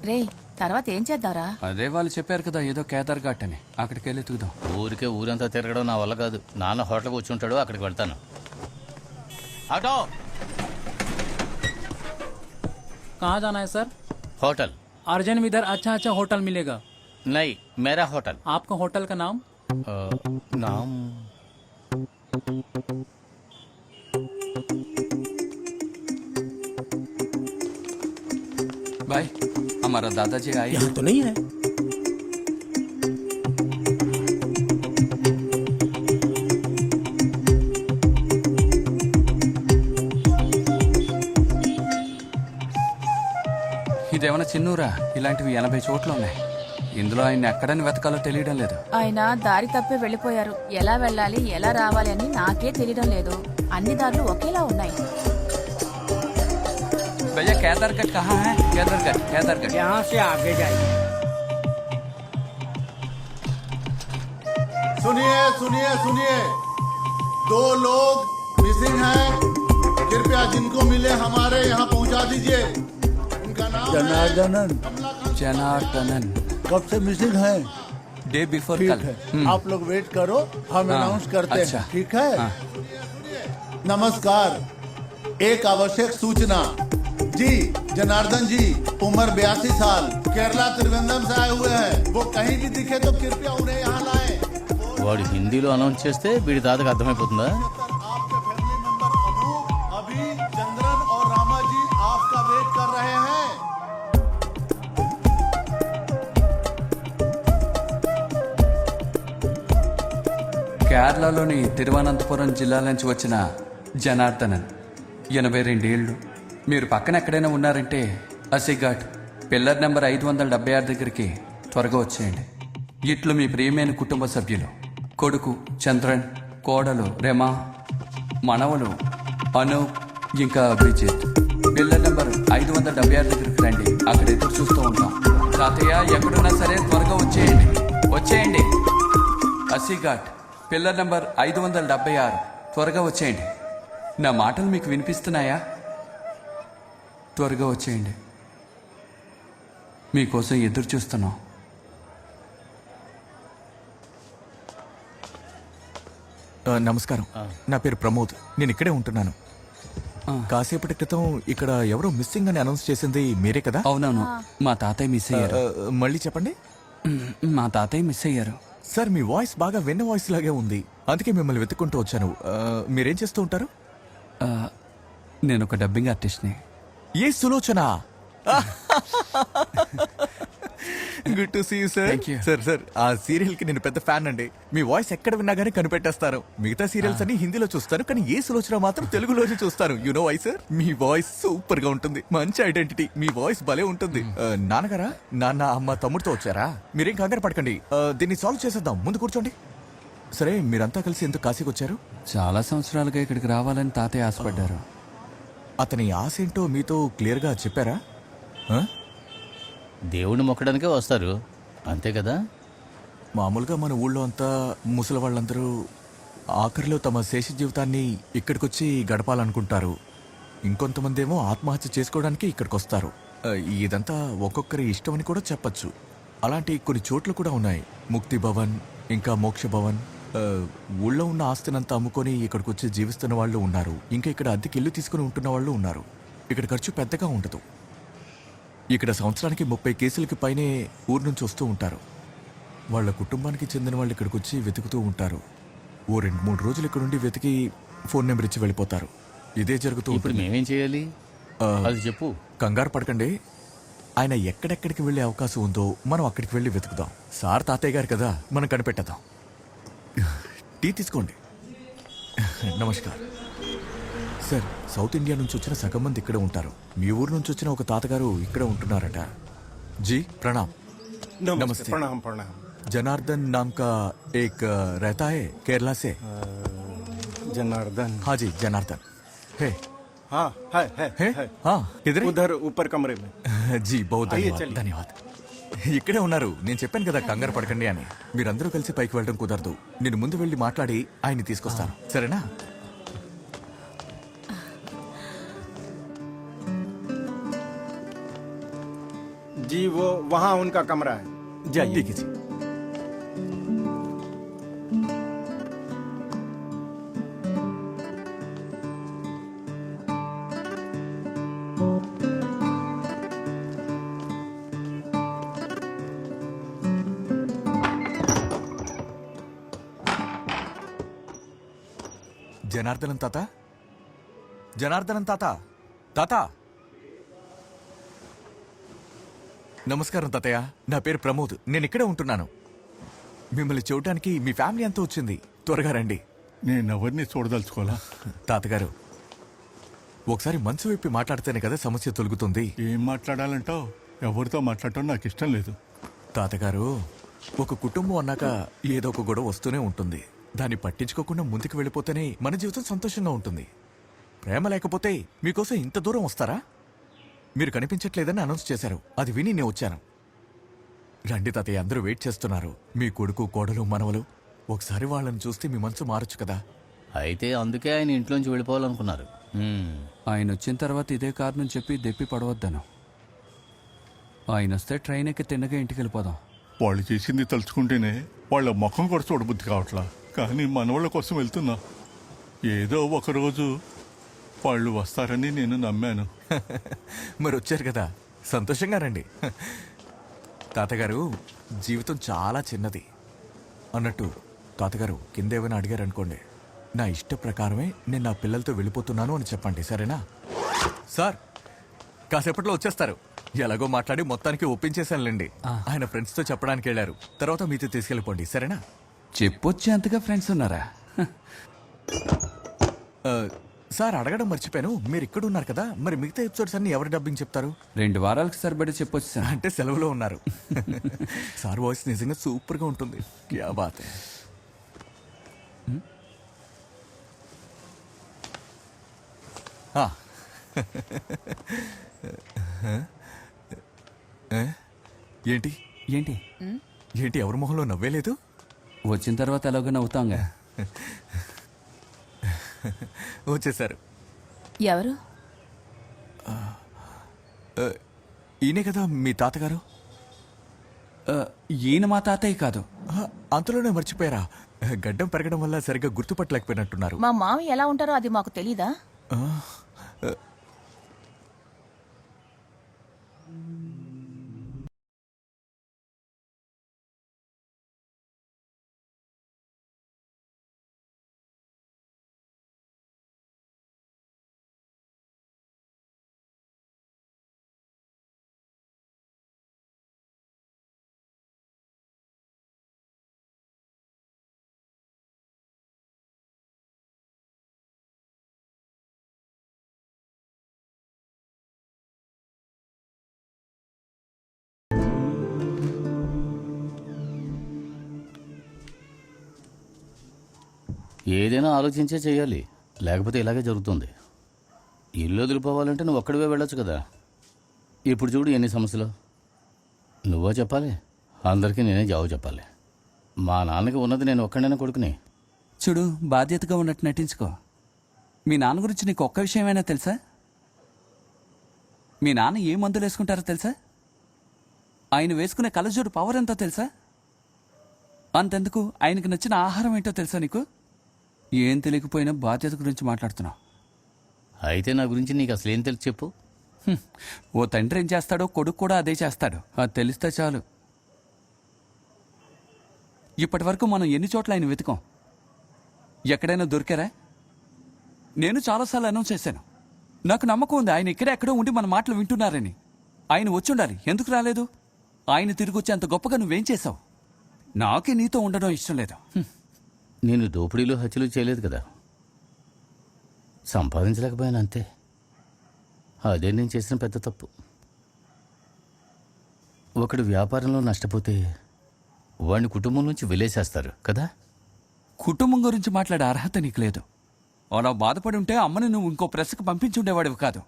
రే, తర్వాత ఏం చేద్దారా? అదే వాళ్ళు చెప్పారు కదా, ఏదో కేదార్ ఘాట్ అని. అక్కడికి వెళ్ళి ఎత్తుకుదాం. ఊరికే ఊరంతా తిరగడం నా వల్ల కాదు. నాన్న హోటల్కి వచ్చి ఉంటాడు, అక్కడికి వెళ్తాను. ఆటో. कहाँ जाना है सर? होटल अर्जन में इधर अच्छा अच्छा होटल मिलेगा। नहीं, मेरा होटल। आपका होटल का नाम? नाम भाई, हमारा दादाजी आए। यहाँ तो नहीं है। ఇదేమన్నా చిన్నూరా? ఇలాంటివి 80 చోట్ల ఉన్నాయి. ఇందులో ఆయన ఎక్కడని వెతకాలో తెలియడం లేదు. ఆయన దారి తప్పే వెళ్ళిపోయారు. ఎలా వెళ్ళాలి, ఎలా రావాలి అని నాకే తెలియడం లేదు. అన్ని దారులు ఒకేలా ఉన్నాయి. भैया केदारगढ़ कहाँ है? केदारगढ़, केदारगढ़ यहाँ से आगे जाइए। सुनिए सुनिए सुनिए, 2 लोग मिसिंग हैं। कृपया जिनको मिले हमारे यहाँ पहुँचा दीजिए। उनका नाम जनार्दनन। जनार्दनन कब से मिसिंग है? डे बिफोर ठीक कल। है, आप लोग वेट करो, हम अनाउंस करते अच्छा। हैं। ठीक है? हाँ। नमस्कार। एक आवश्यक सूचना। जी जनार्दन जी उम्र 82 साल केरला त्रिवेंद्रम से आए हुए हैं। वो कहीं भी दिखे तो कृपया उन्हें यहाँ लाएं। వాడు హిందీలో అనౌన్స్ చేస్తే వీడి తాతకు అర్థమైపోతుందా? आपके फैमिली मेंबर अनु, अभी, चंद्रन और रामा जी आपका वेट कर रहे हैं। కేరళలోని తిరువనంతపురం జిల్లా నుంచి వచ్చిన జనార్దనన్ 82 ఏళ్ళు. మీరు పక్కన ఎక్కడైనా ఉన్నారంటే అసిఘాట్ పిల్లర్ నెంబర్ 576 దగ్గరికి త్వరగా వచ్చేయండి. ఇట్లు మీ ప్రియమైన కుటుంబ సభ్యులు కొడుకు చంద్రన్, కోడలు రెమా, మనవలు అనూప్ ఇంకా అభిజిత్. పిల్లర్ నెంబర్ 576 దగ్గరికి రండి, అక్కడ ఎదురు చూస్తూ ఉంటాం. తాతయ్య ఎక్కడున్నా సరే త్వరగా వచ్చేయండి, వచ్చేయండి. అసిఘాట్ పిల్లర్ నెంబర్ 576 త్వరగా వచ్చేయండి. నా మాటలు మీకు వినిపిస్తున్నాయా? త్వరగా వచ్చేయండి, మీకోసం ఎదురు చూస్తున్నాం. నమస్కారం, నా పేరు ప్రమోద్. నేను ఇక్కడే ఉంటున్నాను. కాసేపటి క్రితం ఇక్కడ ఎవరో మిస్సింగ్ అని అనౌన్స్ చేసింది మీరే కదా? అవునవును, మా తాతయ్య మిస్ అయ్యారు. మళ్ళీ చెప్పండి. మా తాతయ్య మిస్ అయ్యారు. సార్, మీ వాయిస్ బాగా విన్న వాయిస్ లాగే ఉంది, అందుకే మిమ్మల్ని వెతుక్కుంటూ వచ్చాను. మీరేం చేస్తూ ఉంటారు? నేను ఒక డబ్బింగ్ ఆర్టిస్ట్ని. ఏ Sulochana! Good to see you sir. Sir sir, ఆ సీరియల్ కి నేను పెద్ద ఫ్యాన్ అండి. మీ వాయిస్ ఎక్కడ విన్నా గానీ కనిపెట్టేస్తాను. మిగతా సీరియల్స్ అన్ని హిందీలో చూస్తాను, కానీ ఏ సులోచన మాత్రం తెలుగులోనే చూస్తాను. You know why sir? మీ వాయిస్ సూపర్ గా ఉంటుంది, మంచి ఐడెంటిటీ. మీ వాయిస్ భలే ఉంటుంది. నాన్నగారా, నాన్న, అమ్మ, తమ్ముడితో వచ్చారా? మీరేం కంగారు పడకండి, దీన్ని సాల్వ్ చేసేద్దాం. ముందు కూర్చోండి. సరే, మీరంతా కలిసి ఎందుకు కాశీకి వచ్చారు? చాలా సంవత్సరాలుగా ఇక్కడికి రావాలని తాతయ్య ఆశపడ్డారు. అతని ఆశ ఏంటో మీతో క్లియర్ గా చెప్పారా? దేవుణ్ణి మొక్కడానికే వస్తారు, అంతే కదా? మామూలుగా మన ఊళ్ళో అంతా ముసలి వాళ్ళందరూ ఆఖరిలో తమ శేష జీవితాన్ని ఇక్కడికొచ్చి గడపాలనుకుంటారు. ఇంకొంతమంది ఏమో ఆత్మహత్య చేసుకోవడానికి ఇక్కడికి వస్తారు. ఇదంతా ఒక్కొక్కరి ఇష్టం అని కూడా చెప్పచ్చు. అలాంటి కొన్ని చోట్ల కూడా ఉన్నాయి. ముక్తి భవన్, ఇంకా మోక్ష భవన్. ఊళ్ళో ఉన్న ఆస్తినంతా అమ్ముకొని ఇక్కడికి వచ్చి జీవిస్తున్న వాళ్ళు ఉన్నారు. ఇంకా ఇక్కడ అద్దెకి ఇల్లు తీసుకుని ఉంటున్న వాళ్ళు ఉన్నారు. ఇక్కడ ఖర్చు పెద్దగా ఉండదు. ఇక్కడ సంవత్సరానికి 30 కేసులకి పైనే ఊరు నుంచి వస్తూ ఉంటారు. వాళ్ళ కుటుంబానికి చెందిన వాళ్ళు ఇక్కడికి వచ్చి వెతుకుతూ ఉంటారు. ఓ 2-3 రోజులు ఇక్కడ నుండి వెతికి ఫోన్ నెంబర్ ఇచ్చి వెళ్ళిపోతారు. ఇదే జరుగుతూ ఇప్పుడు ఉంటుంది. మేమేం చేయాలి అది చెప్పు. కంగారు పడకండి, ఆయన ఎక్కడెక్కడికి వెళ్ళే అవకాశం ఉందో మనం అక్కడికి వెళ్ళి వెతుకుదాం. సార్ తాతయ్య గారు కదా, మనం కనిపెట్టేద్దాం. టీ తీసుకోండి. నమస్కారం సార్. సౌత్ ఇండియా నుంచి వచ్చిన సగం మంది ఇక్కడే ఉంటారు. మీ ఊరు నుంచి వచ్చిన ఒక తాతగారు ఇక్కడే ఉంటున్నారట. జీ ప్రణామ్. नमस्ते। प्रणाम प्रणाम। जनार्दन नाम का एक रहता है केरला से। जनार्दन? हाँ जी, जनार्दन है। हाँ है। हाँ, किधर है? उधर ऊपर कमरे में। जी बहुत आइए, ధన్యవాद चलिए। ధన్యవాद. ఇక్కడే ఉన్నారు. నేను చెప్పాను కదా కంగారు పడకండి అని. మీరందరూ కలిసి పైకి వెళ్ళడం కుదరదు. నేను ముందు వెళ్ళి మాట్లాడి ఆయన్ని తీసుకొస్తాను, సరేనా? जी वो वहाँ उनका कमरा है, जाइए। ठीक है जी. జనార్దనం తాత, జనార్దనం తాత, తాత. నమస్కారం తాతయ్య, నా పేరు ప్రమోద్. నేను ఇక్కడే ఉంటున్నాను. మిమ్మల్ని చూడటానికి మీ ఫ్యామిలీ అంతా వచ్చింది. త్వరగా రండి. నేను ఎవరిని చూడదలుచుకోవాలా? తాతగారు, ఒకసారి మనసు విప్పి మాట్లాడితేనే కదా సమస్య తొలుగుతుంది. ఏం మాట్లాడాలంటావు? ఎవరితో మాట్లాడటం నాకు ఇష్టం లేదు. తాతగారు, ఒక కుటుంబం అన్నాక ఏదో ఒక గొడవ వస్తూనే ఉంటుంది. దాన్ని పట్టించుకోకుండా ముందుకు వెళ్ళిపోతేనే మన జీవితం సంతోషంగా ఉంటుంది. ప్రేమ లేకపోతే మీకోసం ఇంత దూరం వస్తారా? మీరు కనిపించట్లేదని అనౌన్స్ చేశారు, అది విని నేను వచ్చాను. రండి తాతయ్య, అందరూ వెయిట్ చేస్తున్నారు. మీ కొడుకు, కోడలు, మనవలు. ఒకసారి వాళ్ళని చూస్తే మీ మనసు మారచ్చు కదా. అయితే అందుకే ఆయన ఇంట్లోంచి వెళ్ళిపోవాలనుకున్నారు. ఆయన వచ్చిన తర్వాత ఇదే కారణం చెప్పి దెప్పి పడవద్దను. ఆయన వస్తే ట్రైన్ ఎక్కి తిన్నగా ఇంటికి వెళ్ళిపోదాం. వాళ్ళు చేసింది తలుచుకుంటేనే వాళ్ళ ముఖం కూడా చూడబుద్ధి కావట్లా. కానీ మనవాళ్ళ కోసం వెళ్తున్నా. ఏదో ఒకరోజు వాళ్ళు వస్తారని నేను నమ్మాను. మరి వచ్చారు కదా, సంతోషంగా రండి. తాతగారు, జీవితం చాలా చిన్నది అన్నట్టు తాతగారు కింద ఏమైనా అడిగారు అనుకోండి, నా ఇష్ట ప్రకారమే నేను నా పిల్లలతో వెళ్ళిపోతున్నాను అని చెప్పండి, సరేనా? సార్ కాసేపట్లో వచ్చేస్తారు. ఎలాగో మాట్లాడి మొత్తానికి ఒప్పించేశానులేండి. ఆయన ఫ్రెండ్స్తో చెప్పడానికి వెళ్ళారు, తర్వాత మీతో తీసుకెళ్ళిపోండి, సరేనా? చెప్పొచ్చే అంతగా ఫ్రెండ్స్ ఉన్నారా? సార్ అడగడం మర్చిపోయాను, మీరు ఇక్కడ ఉన్నారు కదా, మరి మిగతా ఎపిసోడ్స్ అన్ని ఎవరు డబ్బింగ్ చెప్తారు? 2 వారాలకు సరిపడి చెప్పొచ్చు సార్. అంటే సెలవులో ఉన్నారు. సార్ వాయిస్ నిజంగా సూపర్గా ఉంటుంది. క్యా బాత్ హై. ఏంటి ఏంటి ఏంటి ఎవరి మొహంలో నవ్వే లేదు? వచ్చిన తర్వాత ఎలాగో నవ్వుతాంగా. వచ్చేసారు. ఎవరు? ఈయనే కదా మీ తాతగారు? ఈయన మా తాతయ్య కాదు. అంతలోనే మర్చిపోయారా? గడ్డం పెరగడం వల్ల సరిగ్గా గుర్తుపట్టలేకపోయినట్టున్నారు. మా మామయ్య ఎలా ఉంటారో అది మాకు తెలీదా? ఏదైనా ఆలోచించే చేయాలి, లేకపోతే ఇలాగే జరుగుతుంది. ఇల్లు వదిలిపోవాలంటే నువ్వు ఒక్కడివే వెళ్ళొచ్చు కదా. ఇప్పుడు చూడు ఎన్ని సమస్యలు. నువ్వో చెప్పాలి, అందరికీ నేనే జవాబు చెప్పాలి. మా నాన్నకి ఉన్నది నేను ఒక్కడైనా కొడుకుని. చూడు, బాధ్యతగా ఉన్నట్టు నటించుకో. మీ నాన్న గురించి నీకు ఒక్క విషయమైనా తెలుసా? మీ నాన్న ఏ మందులు వేసుకుంటారో తెలుసా? ఆయన వేసుకునే కళ్ళజోడు పవర్ ఎంతో తెలుసా? అంతెందుకు, ఆయనకు నచ్చిన ఆహారం ఏంటో తెలుసా నీకు? ఏం తెలియకపోయినా బాధ్యత గురించి మాట్లాడుతున్నావు. అయితే నా గురించి నీకు అసలు ఏం తెలుసు చెప్పు. ఓ తండ్రి ఏం చేస్తాడో కొడుకు కూడా అదే చేస్తాడు. అది తెలిస్తే చాలు. ఇప్పటి వరకు మనం ఎన్ని చోట్ల ఆయన వెతుకాం, ఎక్కడైనా దొరికారా? నేను చాలాసార్లు అనౌన్స్ చేశాను. నాకు నమ్మకం ఉంది ఆయన ఇక్కడే ఎక్కడో ఉండి మన మాటలు వింటున్నారని. ఆయన వచ్చుండాలి, ఎందుకు రాలేదు? ఆయన తిరిగి వచ్చి అంత గొప్పగా నువ్వేం చేశావు? నాకే నీతో ఉండడం ఇష్టం లేదు. నేను దోపిడీలు హత్యలు చేయలేదు కదా, సంపాదించలేకపోయాను అంతే. అదే నేను చేసిన పెద్ద తప్పు. ఒకడు వ్యాపారంలో నష్టపోతే వాడిని కుటుంబం నుంచి వెలేసేస్తారు కదా. కుటుంబం గురించి మాట్లాడే అర్హత నీకు లేదు. అలా బాధపడి ఉంటే అమ్మని నువ్వు ఇంకో ప్రెస్కి పంపించుండేవాడివి కాదు.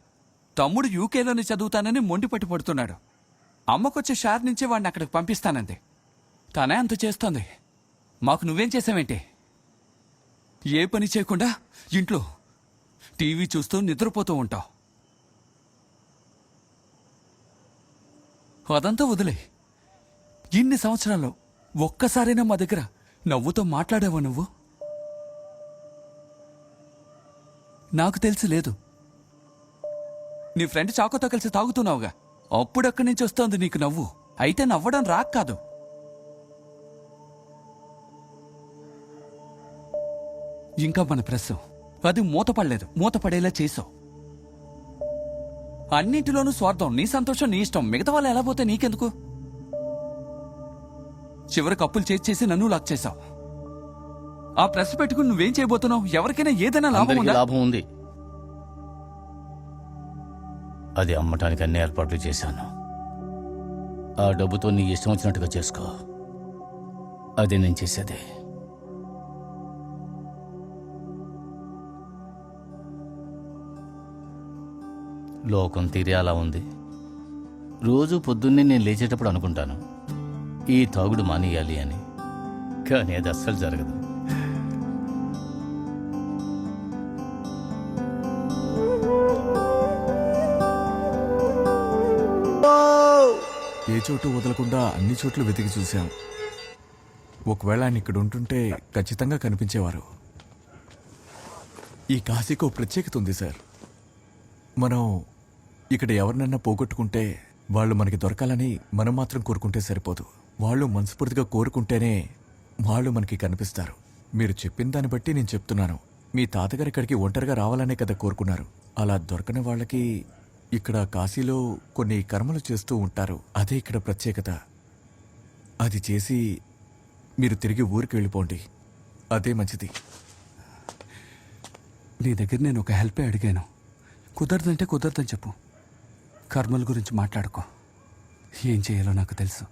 తమ్ముడు యూకేలోనే చదువుతానని మొండి పట్టి పడుతున్నాడు. అమ్మకొచ్చే షార్ నుంచే వాడిని అక్కడికి పంపిస్తానంది. తనే అంత చేస్తోంది. మాకు నువ్వేం చేసావేంటి? ఏ పని చేయకుండా ఇంట్లో టీవీ చూస్తూ నిద్రపోతూ ఉంటావు. అదంతా వదిలే. ఇన్ని సంవత్సరాల్లో ఒక్కసారైనా మా దగ్గర నవ్వుతో మాట్లాడావా నువ్వు? నాకు తెలిసి లేదు. నీ ఫ్రెండ్ చాకోతో కలిసి తాగుతున్నావుగా, అప్పుడెక్కడి నుంచి వస్తోంది నీకు నవ్వు? అయితే నవ్వడం రాక్ కాదు. ఇంకా మన ప్రెస్ అది మూతపడలేదు, మూతపడేలా చేసావు. అన్నింటిలోనూ స్వార్థం. నీ సంతోషం నీ ఇష్టం, మిగతా వాళ్ళు ఎలా పోతే నీకెందుకు? చివరికి అప్పులు చేసి నన్ను లాక్ చేశావు. ఆ ప్రెస్ పెట్టుకుని నువ్వేం చేయబోతున్నావు? ఎవరికైనా ఏదైనా లాభం ఉంది. అది అమ్మటానికి అన్ని ఏర్పాట్లు చేశాను. ఆ డబ్బుతో నీ ఇష్టం వచ్చినట్టుగా చేసుకో. అదే నేను చేసేది. లోకం తీరే అలా ఉంది. రోజు పొద్దున్నే నేను లేచేటప్పుడు అనుకుంటాను, ఈ తాగుడు మానేయాలి అని. కానీ అది అస్సలు జరగదు. ఏ చోటు వదలకుండా అన్ని చోట్ల వెతికి చూశాం. ఒకవేళ ఆయన ఇక్కడ ఉంటుంటే ఖచ్చితంగా కనిపించేవారు. ఈ కాశీకి ఓ ప్రత్యేకత ఉంది సార్. మనం ఇక్కడ ఎవరినైనా పోగొట్టుకుంటే వాళ్ళు మనకి దొరకాలని మనం మాత్రం కోరుకుంటే సరిపోదు. వాళ్ళు మనస్ఫూర్తిగా కోరుకుంటేనే వాళ్ళు మనకి కనిపిస్తారు. మీరు చెప్పిన దాన్ని బట్టి నేను చెప్తున్నాను, మీ తాతగారు ఇక్కడికి ఒంటరిగా రావాలనే కదా కోరుకున్నారు. అలా దొరకని వాళ్ళకి ఇక్కడ కాశీలో కొన్ని కర్మలు చేస్తూ ఉంటారు. అదే ఇక్కడ ప్రత్యేకత. అది చేసి మీరు తిరిగి ఊరికి వెళ్ళిపోండి, అదే మంచిది. నీ దగ్గర నేను ఒక హెల్పే అడిగాను. కుదరదంటే కుదరదని చెప్పు. కర్మల గురించి మాట్లాడుకో. ఏం చేయాలో నాకు తెలుసు.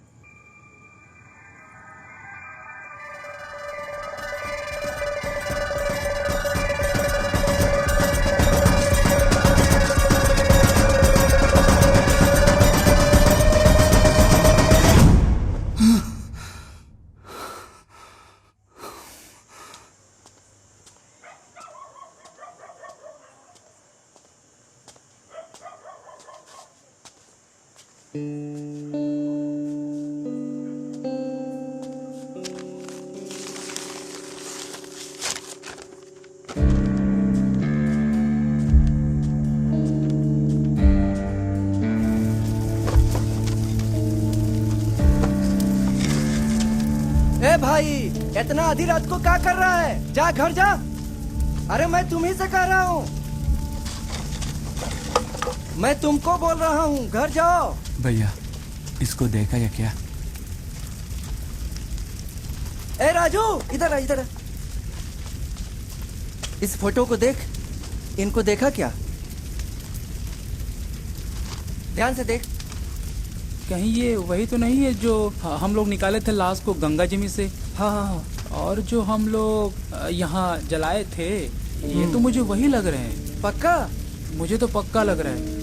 ए भाई, इतना आधी रात को क्या कर रहा है? जा घर जा। अरे मैं तुम्ही से कह रहा हूँ, मैं तुमको बोल रहा हूँ, घर जाओ। भैया, इसको देखा या क्या? ए राजू, इधर आ, इधर आ। इस फोटो को देख। इनको देखा क्या? ध्यान से देख। कहीं ये वही तो नहीं है जो हम लोग निकाले थे लाश को गंगा जी में से? हाँ हाँ हाँ। और जो हम लोग यहाँ जलाए थे, ये तो मुझे वही लग रहे हैं। पक्का? मुझे तो पक्का लग रहा है।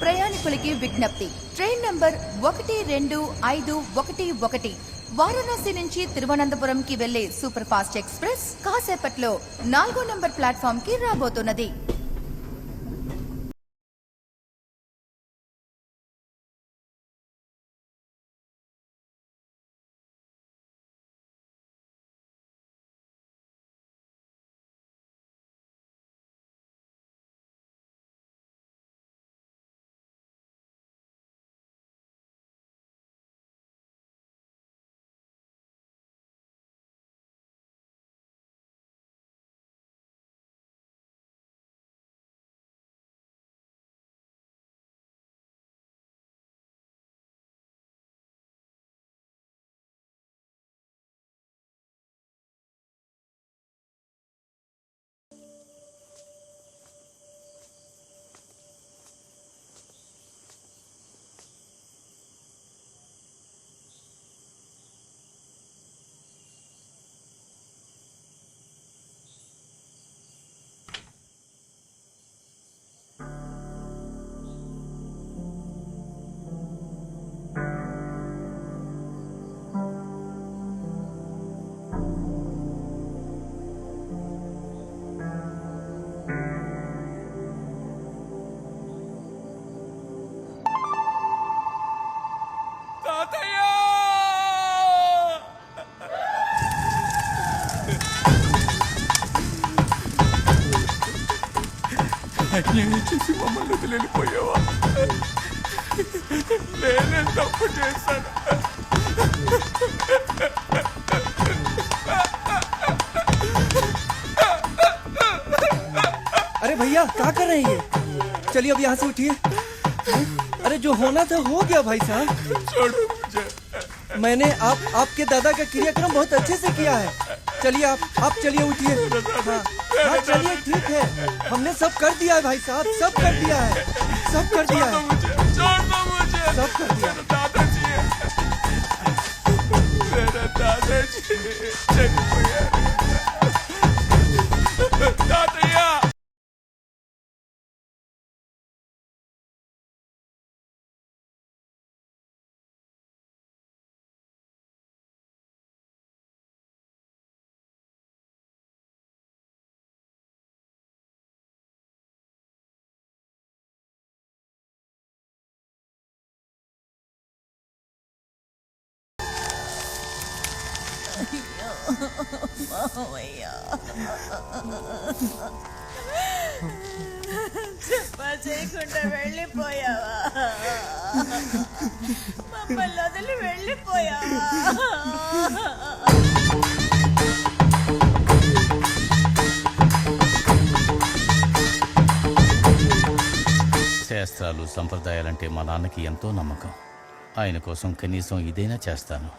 ప్రయాణికులకి విజ్ఞప్తి. ట్రైన్ నంబర్ 125111 వారణాసి నుంచి తిరువనంతపురంకి వెళ్లే సూపర్ ఫాస్ట్ ఎక్స్ప్రెస్ కాసేపట్లో 4వ నంబర్ ప్లాట్ఫామ్ కి రాబోతున్నది. అన్యాయం చేసి మమ్మల్ని వదిలేపోయావా? నేనే తప్పు చేశాను. अरे भैया क्या कर रहे हैं ये? चलिए अब यहाँ से उठिए। अरे जो होना था हो गया भाई साहब। छोड़ो मुझे। मैंने आपके दादा का क्रियाक्रम बहुत अच्छे से किया है। चलिए आप चलिए उठिए। हाँ हाँ चलिए ठीक है, हमने सब कर दिया है भाई साहब, सब कर दिया है, सब कर दिया है, छोड़ दो मुझे। सब कर दिया। दादाजी, मेरा दादाजी चली गया। दादाया। చేయకుండా వెళ్ళిపోయావా? మమ్మల్ని వదిలి వెళ్ళిపోయావా? శాస్త్రాలు సంప్రదాయాలంటే మా నాన్నకి ఎంతో నమ్మకం. ఆయన కోసం కనీసం ఇదైనా చేస్తాను.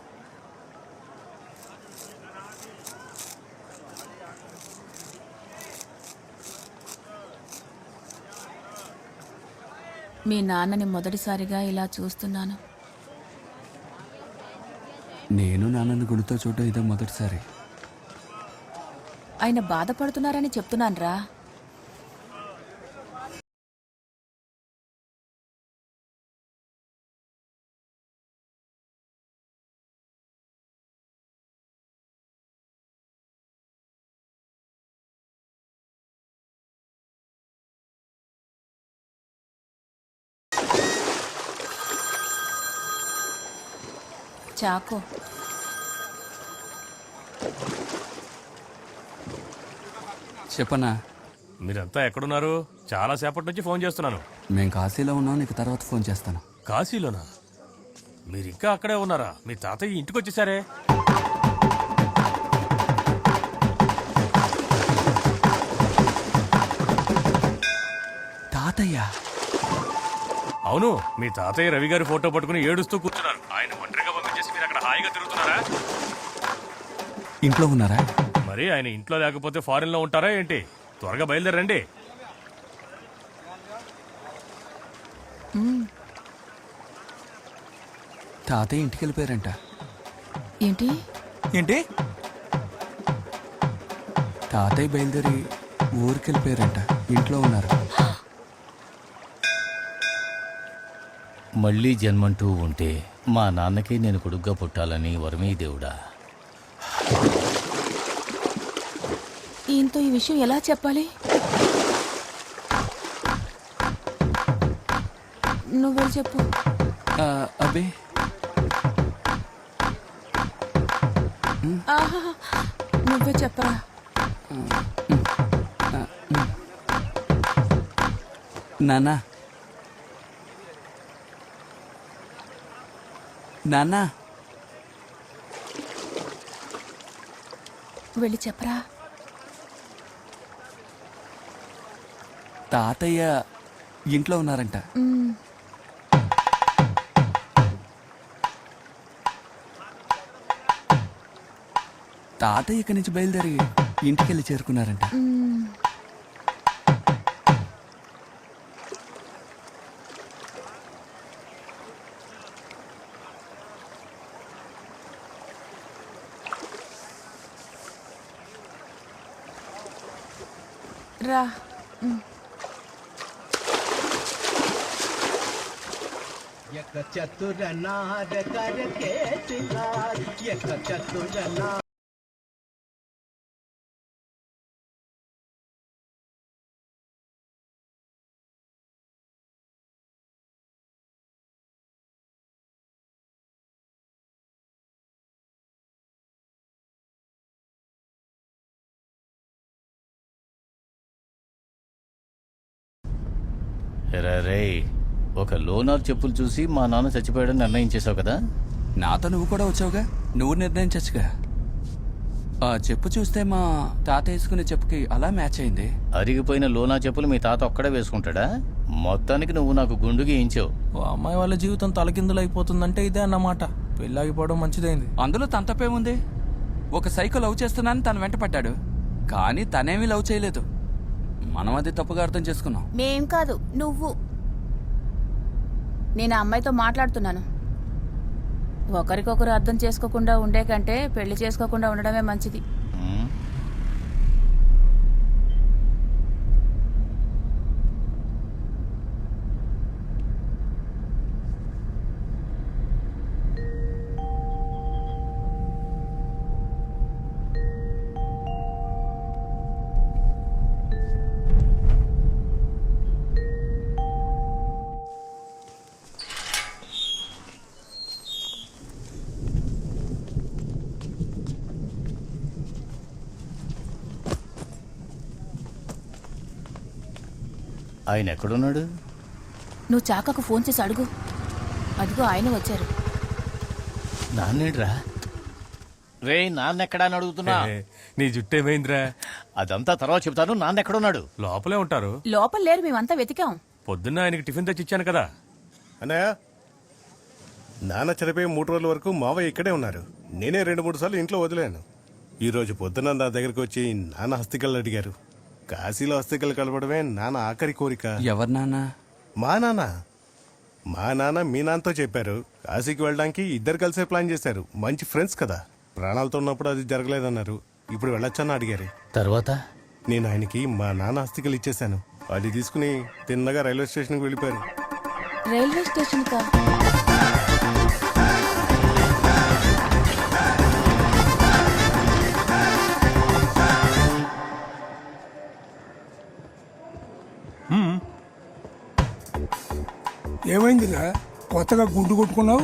మీ నాన్నని మొదటిసారిగా ఇలా చూస్తున్నాను. నేను నాన్నని గుడితో చూడడం ఇదే మొదటిసారి. ఆయన బాధపడుతున్నారని చెప్తున్నానురా. చాకో చెప్పనా? మీరంతా ఎక్కడున్నారు? చాలా సేపటి నుంచి ఫోన్ చేస్తున్నాను. మేము కాశీలో ఉన్నాం, నీకు తర్వాత ఫోన్ చేస్తాను. కాశీలోనా? మీరు ఇంకా అక్కడే ఉన్నారా? మీ తాతయ్య ఇంటికి వచ్చేసారే. తాతయ్య? అవును, మీ తాతయ్య రవి గారి ఫోటో పట్టుకుని ఏడుస్తూ కూర్చున్నారు. ఆయన ఒంటరిగా పంపించేసి మీరు అక్కడ హాయిగా తిరుగుతున్నారా? ఇంట్లో ఉన్నారా? మరి ఆయన ఇంట్లో లేకపోతే ఫారెన్ లో ఉంటారా ఏంటి? త్వరగా బయలుదేరండి. తాతయ్య ఇంటికి వెళ్ళిపోయారంట. ఏంటి ఏంటి? తాతయ్య బయలుదేరి ఊరికి వెళ్ళిపోయారంట. ఇంట్లో ఉన్నారు. మళ్ళీ జన్మంటూ ఉంటే మా నాన్నకి నేను కొడుగ్గా పుట్టాలని వరమీ దేవుడా. ఈయనతో ఈ విషయం ఎలా చెప్పాలి? నువ్వే చెప్పు. అబ్బే ఆహా, నువ్వే చెప్పరా. నాన్న, నాన్న, వెళ్ళి చెప్పరా. తాతయ్య ఇంట్లో ఉన్నారంట. తాతయ్య ఇక్కడి నుంచి బయలుదేరి ఇంటికి వెళ్ళి చేరుకున్నారంట. రా. చతుర నాద కరకే చతుర. రే, ఒక లోనార్ చెప్పులు చూసి మా నాన్న చచ్చిపోయాడని నిర్ణయించేశావు కదా. నాతో నువ్వు కూడా వచ్చావుగా, నువ్వు నిర్ణయించచ్చుగా. ఆ చెప్పు చూస్తే మా తాత వేసుకునే చెప్పుకి అలా మ్యాచ్ అయింది. అరిగిపోయిన లోనా చెప్పులు మీ తాత ఒక్కడే వేసుకుంటాడా? మొత్తానికి నువ్వు నాకు గుండు గీయించావు. ఓ అమ్మాయి వాళ్ళ జీవితం తలకిందులు అయిపోతుందంటే ఇదే అన్నమాట. పెళ్ళాగిపోవడం మంచిదైంది. అందులో తన తప్పేముంది? ఒక సైకో లవ్ చేస్తున్నానని తను వెంట పడ్డాడు, కానీ తనేమీ లవ్ చేయలేదు. మనం అది తప్పుగా అర్థం చేసుకున్నాం. మేం కాదు, నువ్వు. నేను ఆ అమ్మాయితో మాట్లాడుతున్నాను. ఒకరికొకరు అర్థం చేసుకోకుండా ఉండే కంటే పెళ్లి చేసుకోకుండా ఉండడమే మంచిది. ఆయన ఎక్కడున్నాడు? నువ్వు చాకకు ఫోన్ చేసి అడుగు. అదిగో ఆయన వచ్చారు. నాన్నేడ్రా? రే నాన్నెక్కడా అని అడుగుతున్నా. నీ జుట్టేమైందిరా? అదంతా తర్వాత చెప్తాను. నాన్నెక్కడున్నాడు? లోపలే ఉంటారు. లోపల లేరు, మేమంతా వెతికాం. పొద్దున్న ఆయనకి టిఫిన్ తెచ్చిచ్చాను కదా. అన్నయ్య, నాన్న చనిపోయి 3 రోజుల వరకు మావయ్య ఇక్కడే ఉన్నారు. నేనే 2-3 సార్లు ఇంట్లో వదిలేను. ఈ రోజు పొద్దున నా దగ్గరికి వచ్చి నాన్న హస్తికలు అడిగారు. కాశీలో హస్తికలు కలపడమే నాన్న ఆఖరి కోరిక. ఎవరు నాన్న? మా నాన్న. మా నాన్న మీ నాన్నతో చెప్పారు. కాశీకి వెళ్ళడానికి ఇద్దరు కలిసే ప్లాన్ చేశారు. మంచి ఫ్రెండ్స్ కదా. ప్రాణాలతో ఉన్నప్పుడు అది జరగలేదన్నారు. ఇప్పుడు వెళ్ళొచ్చని అడిగారు. తర్వాత నేను ఆయనకి మా నాన్న హస్తికలు ఇచ్చేశాను. అది తీసుకుని తిన్నగా రైల్వే స్టేషన్కి వెళ్ళిపోయారు. రైల్వే స్టేషన్ కా? ఏమైందిరా? కొత్తగా గుండు కొట్టుకున్నావు?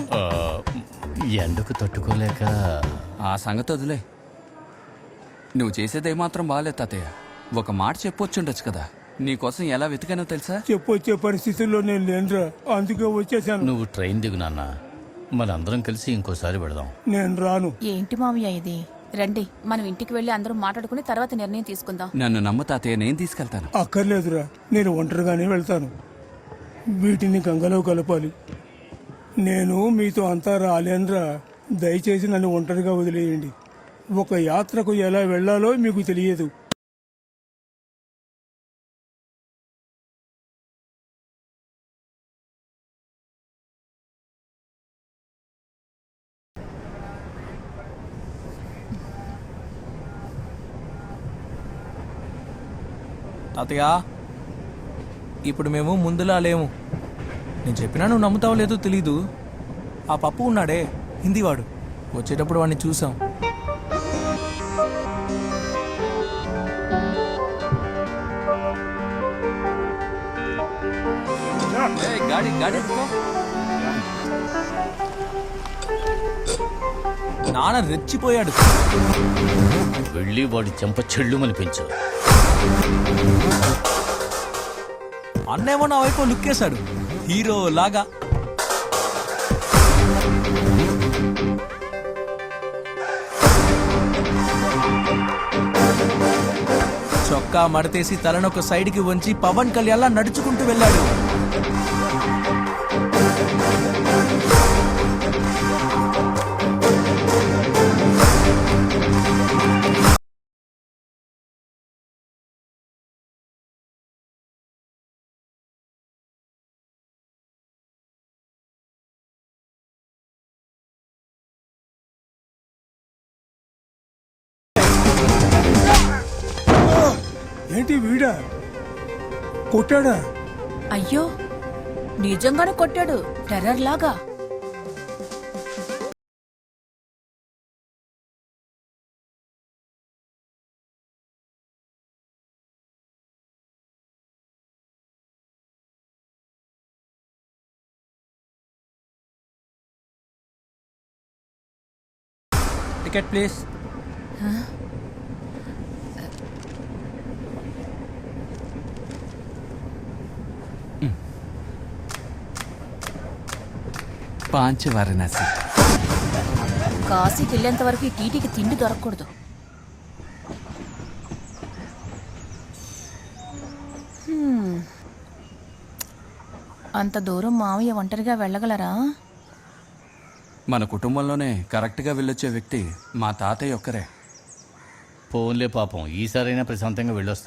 ఎండకు తట్టుకోలేక. ఆ సంగతి వదిలే. నువ్వు చేసేదేమాత్రం బాగాలేదు తాతయ్య. ఒక మాట చెప్పొచ్చుండొచ్చు కదా. నీకోసం ఎలా వెతికానో తెలుసా? చెప్పొచ్చే పరిస్థితుల్లో నేను లేనురా, అందుకే వచ్చేసాను. నువ్వు ట్రైన్ దిగు నాన్న. మనందరం కలిసి ఇంకోసారి పెడదాం. నేను రాను. ఏంటి మామయ్య ఇది? రండి, మనం ఇంటికి వెళ్ళి అందరం మాట్లాడుకుని తర్వాత నిర్ణయం తీసుకుందాం. నన్ను నమ్ము తాతయ్య, నేను తీసుకెళ్తాను. అక్కర్లేదురా, నేను ఒంటరిగానే వెళ్తాను. వీటిని గంగలో కలపాలి. నేను మీతో అంతా రాలేనురా. దయచేసి నన్ను ఒంటరిగా వదిలేయండి. ఒక యాత్రకు ఎలా వెళ్లాలో మీకు తెలియదు. తాతయ్య, ఇప్పుడు మేము ముందులా లేము. నేను చెప్పినా నువ్వు నమ్ముతావో లేదో తెలీదు. ఆ పప్పు ఉన్నాడే, హిందీవాడు, వచ్చేటప్పుడు వాడిని చూసాం. నాన్న రెచ్చిపోయాడు. వెళ్ళి వాడి చెంప చెళ్ళు మనిపించు. అన్నేమో నా వైపు లుక్కేశాడు హీరో లాగా. చొక్కా మడతేసి తలనొక సైడ్కి వంచి పవన్ కళ్యాణ్ నడుచుకుంటూ వెళ్ళాడు. ఏంటి వీడా కొట్టాడా? అయ్యో, నిజంగానే కొట్టాడు, టెర్రర్ లాగా. Ticket please. పాంచ్ వారణాసి. కాశీకి వెళ్ళేంత వరకు ఈ టీటీకి తిండి దొరకకూడదు. అంత దూరం మావయ్య ఒంటరిగా వెళ్ళగలరా? మన కుటుంబంలోనే కరెక్ట్గా వెళ్ళొచ్చే వ్యక్తి మా తాతయ్య ఒక్కరే. పోన్లే పాపం, ఈసారైనా ప్రశాంతంగా వెళ్ళొస్తా.